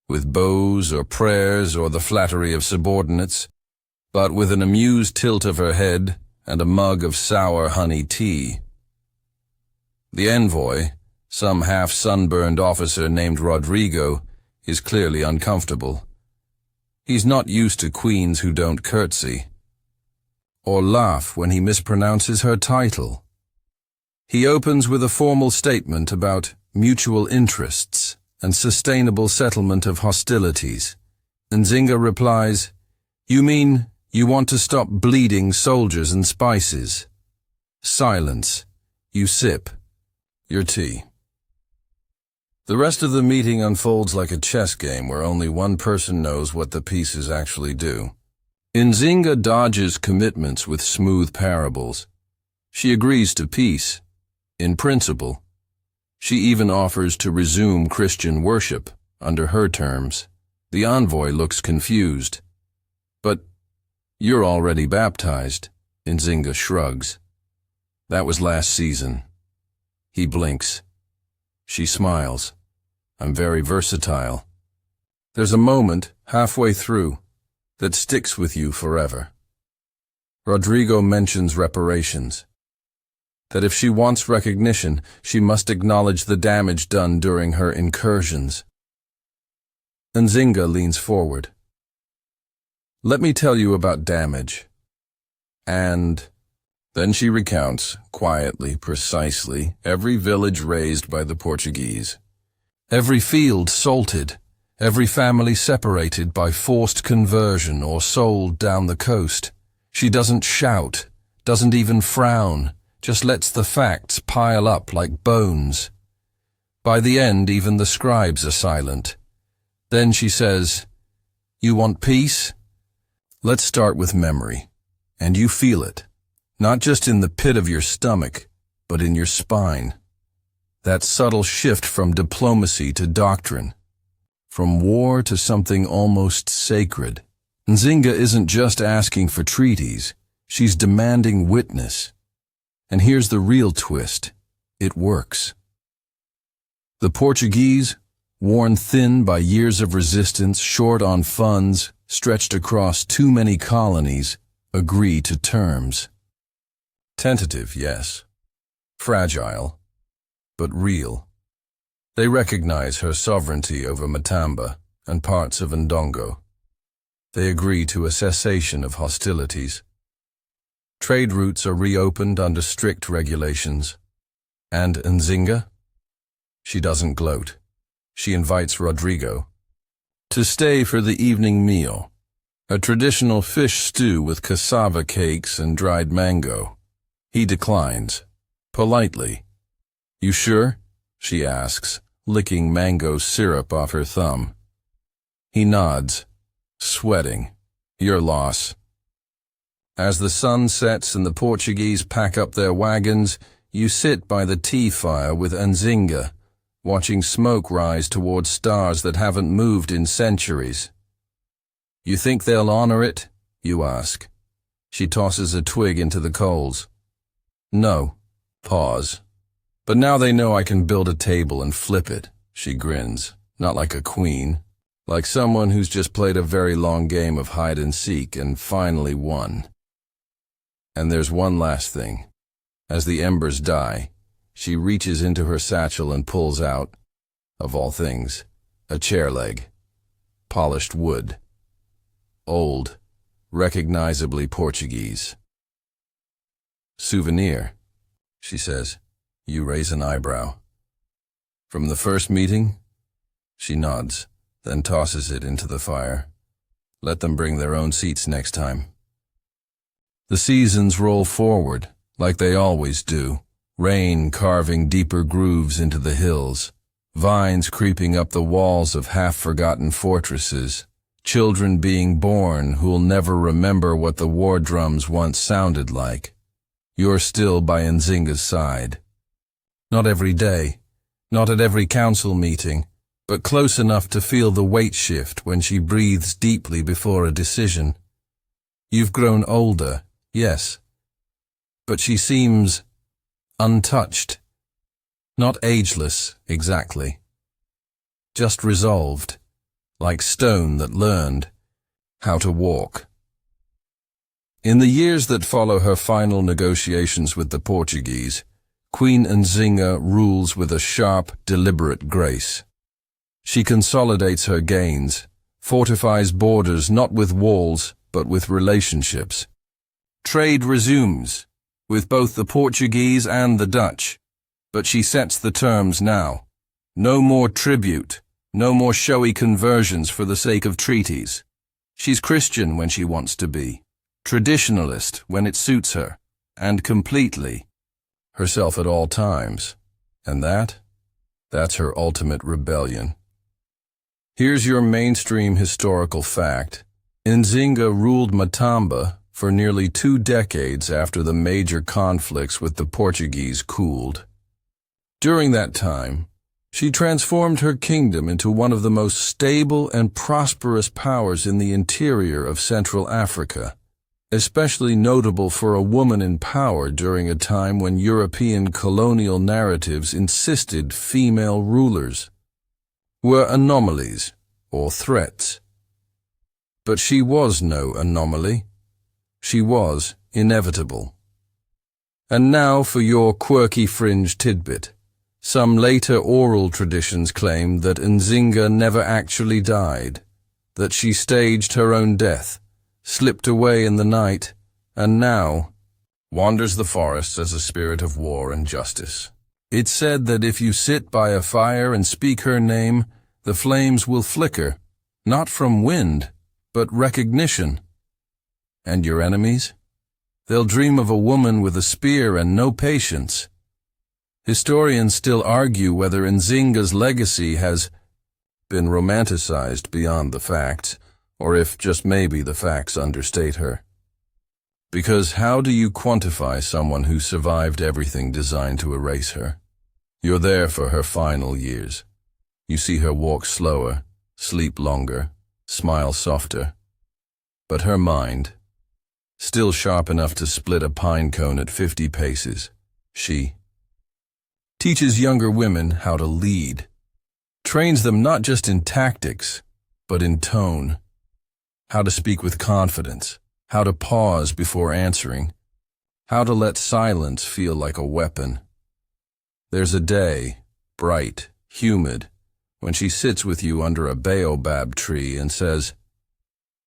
with bows or prayers or the flattery of subordinates, but with an amused tilt of her head and a mug of sour honey tea. The envoy, some half-sunburned officer named Rodrigo, is clearly uncomfortable. He's not used to queens who don't curtsy, or laugh when he mispronounces her title. He opens with a formal statement about mutual interests and sustainable settlement of hostilities. Nzinga replies, "You mean you want to stop bleeding soldiers and spices?" Silence. You sip your tea. The rest of the meeting unfolds like a chess game where only one person knows what the pieces actually do. Nzinga dodges commitments with smooth parables. She agrees to peace, in principle. She even offers to resume Christian worship, under her terms. The envoy looks confused. "But you're already baptized," Nzinga shrugs. "That was last season." He blinks. She smiles. "I'm very versatile." There's a moment, halfway through, that sticks with you forever. Rodrigo mentions reparations. That if she wants recognition, she must acknowledge the damage done during her incursions. Nzinga leans forward. "Let me tell you about damage." And then she recounts, quietly, precisely, every village razed by the Portuguese. Every field salted, every family separated by forced conversion or sold down the coast. She doesn't shout, doesn't even frown, just lets the facts pile up like bones. By the end, even the scribes are silent. Then she says, "You want peace? Let's start with memory. And you feel it, not just in the pit of your stomach, but in your spine. That subtle shift from diplomacy to doctrine, from war to something almost sacred. Nzinga isn't just asking for treaties. She's demanding witness. And here's the real twist. It works. The Portuguese, worn thin by years of resistance, short on funds, stretched across too many colonies, agree to terms. Tentative, yes. Fragile, but real. They recognize her sovereignty over Matamba and parts of Ndongo. They agree to a cessation of hostilities. Trade routes are reopened under strict regulations. And Nzinga? She doesn't gloat. She invites Rodrigo to stay for the evening meal, a traditional fish stew with cassava cakes and dried mango. He declines, politely. You sure? She asks, licking mango syrup off her thumb. He nods, sweating. Your loss. As the sun sets and the Portuguese pack up their wagons, you sit by the tea fire with Nzinga, watching smoke rise towards stars that haven't moved in centuries. You think they'll honor it? You ask. She tosses a twig into the coals. No. Pause. But now they know I can build a table and flip it, she grins, not like a queen, like someone who's just played a very long game of hide and seek and finally won. And there's one last thing. As the embers die, she reaches into her satchel and pulls out, of all things, a chair leg. Polished wood. Old, recognizably Portuguese. Souvenir, she says. You raise an eyebrow. From the first meeting? She nods, then tosses it into the fire. Let them bring their own seats next time. The seasons roll forward, like they always do, rain carving deeper grooves into the hills, vines creeping up the walls of half-forgotten fortresses, children being born who'll never remember what the war drums once sounded like. You're still by Nzinga's side. Not every day, not at every council meeting, but close enough to feel the weight shift when she breathes deeply before a decision. You've grown older, yes, but she seems untouched. Not ageless, exactly. Just resolved, like stone that learned how to walk. In the years that follow her final negotiations with the Portuguese, Queen Nzinga rules with a sharp, deliberate grace. She consolidates her gains, fortifies borders not with walls, but with relationships. Trade resumes, with both the Portuguese and the Dutch, but she sets the terms now. No more tribute, no more showy conversions for the sake of treaties. She's Christian when she wants to be, traditionalist when it suits her, and completely herself at all times. And that's her ultimate rebellion. Here's your mainstream historical fact. Nzinga ruled Matamba for nearly 2 decades after the major conflicts with the Portuguese cooled. During that time, she transformed her kingdom into one of the most stable and prosperous powers in the interior of Central Africa, especially notable for a woman in power during a time when European colonial narratives insisted female rulers were anomalies or threats. But she was no anomaly. She was inevitable. And now for your quirky fringe tidbit. Some later oral traditions claim that Nzinga never actually died, that she staged her own death, slipped away in the night, and now wanders the forests as a spirit of war and justice. It's said that if you sit by a fire and speak her name, the flames will flicker, not from wind, but recognition. And your enemies? They'll dream of a woman with a spear and no patience. Historians still argue whether Nzinga's legacy has been romanticized beyond the facts, or if just maybe the facts understate her. Because how do you quantify someone who survived everything designed to erase her? You're there for her final years. You see her walk slower, sleep longer, smile softer. But her mind, still sharp enough to split a pine cone at 50 paces. She teaches younger women how to lead, trains them not just in tactics, but in tone, how to speak with confidence, how to pause before answering, how to let silence feel like a weapon. There's a day, bright, humid, when she sits with you under a baobab tree and says,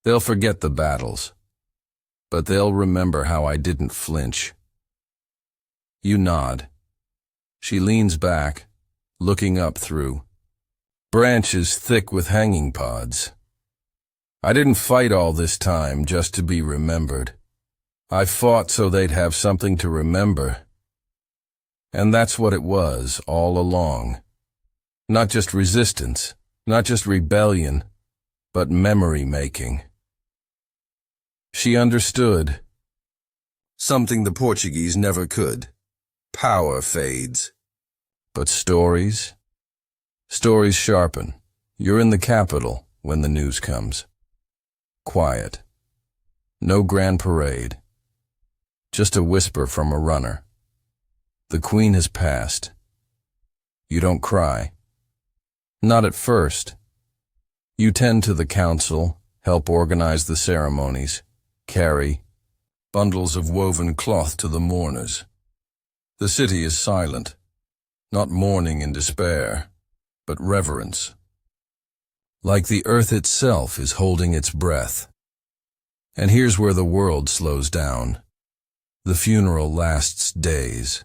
"They'll forget the battles, but they'll remember how I didn't flinch." You nod. She leans back, looking up through branches thick with hanging pods. "I didn't fight all this time just to be remembered. I fought so they'd have something to remember." And that's what it was all along. Not just resistance, not just rebellion, but memory-making. She understood something the Portuguese never could. Power fades. But stories? Stories sharpen. You're in the capital when the news comes. Quiet. No grand parade. Just a whisper from a runner. The Queen has passed. You don't cry. Not at first. You tend to the council, help organize the ceremonies, carry bundles of woven cloth to the mourners. The city is silent, not mourning in despair, but reverence. Like the earth itself is holding its breath. And here's where the world slows down. The funeral lasts days.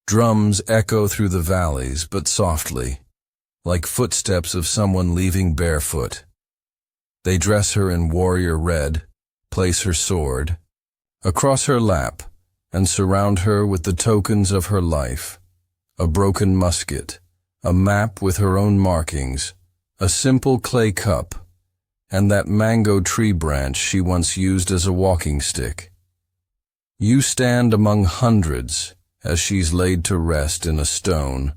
Drums echo through the valleys, but softly, like footsteps of someone leaving barefoot. They dress her in warrior red, place her sword across her lap, and surround her with the tokens of her life. A broken musket, a map with her own markings, a simple clay cup, and that mango tree branch she once used as a walking stick. You stand among hundreds as she's laid to rest in a stone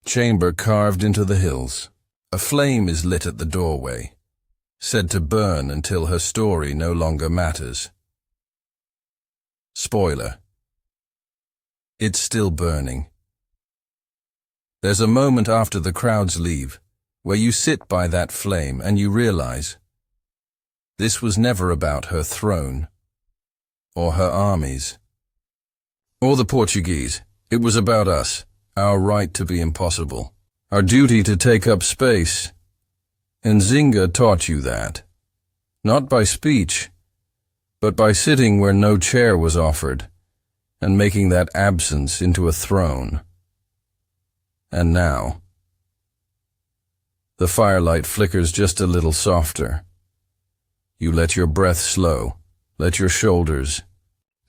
chamber carved into the hills. A flame is lit at the doorway, said to burn until her story no longer matters. Spoiler. It's still burning. There's a moment after the crowds leave, where you sit by that flame and you realize this was never about her throne, or her armies, or the Portuguese. It was about us, our right to be impossible, our duty to take up space. And Nzinga taught you that, not by speech, but by sitting where no chair was offered, and making that absence into a throne. And now, the firelight flickers just a little softer. You let your breath slow, let your shoulders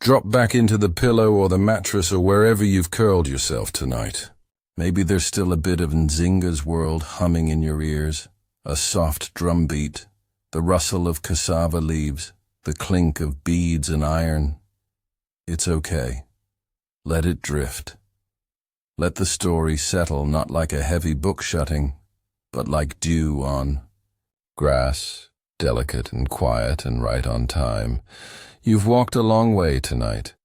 drop back into the pillow or the mattress or wherever you've curled yourself tonight. Maybe there's still a bit of Nzinga's world humming in your ears, a soft drum beat, the rustle of cassava leaves, the clink of beads and iron. It's okay. Let it drift. Let the story settle not like a heavy book shutting, but like dew on grass, delicate and quiet and right on time. You've walked a long way tonight.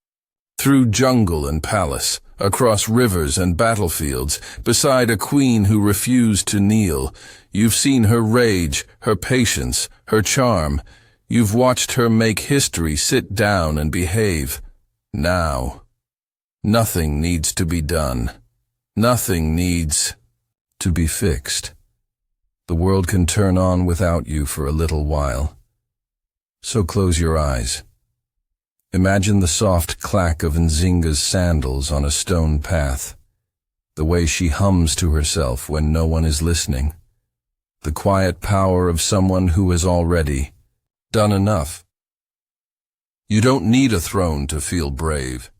Through jungle and palace, across rivers and battlefields, beside a queen who refused to kneel. You've seen her rage, her patience, her charm. You've watched her make history sit down and behave. Now, nothing needs to be done. Nothing needs to be fixed. The world can turn on without you for a little while. So close your eyes. Imagine the soft clack of Nzinga's sandals on a stone path, the way she hums to herself when no one is listening, the quiet power of someone who has already done enough. You don't need a throne to feel brave.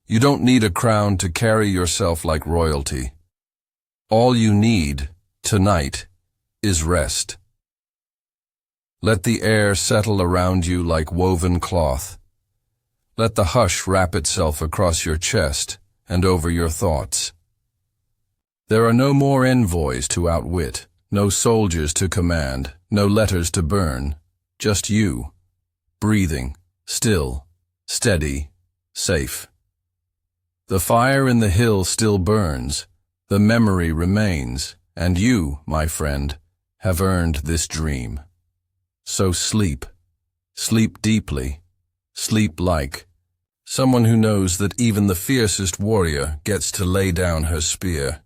You don't need a crown to carry yourself like royalty. All you need, tonight, is rest. Let the air settle around you like woven cloth. Let the hush wrap itself across your chest and over your thoughts. There are no more envoys to outwit, no soldiers to command, no letters to burn, just you, breathing, Still, steady, safe. The fire in the hill still burns, the memory remains, and you, my friend, have earned this dream. So sleep. Sleep deeply. Sleep like someone who knows that even the fiercest warrior gets to lay down her spear.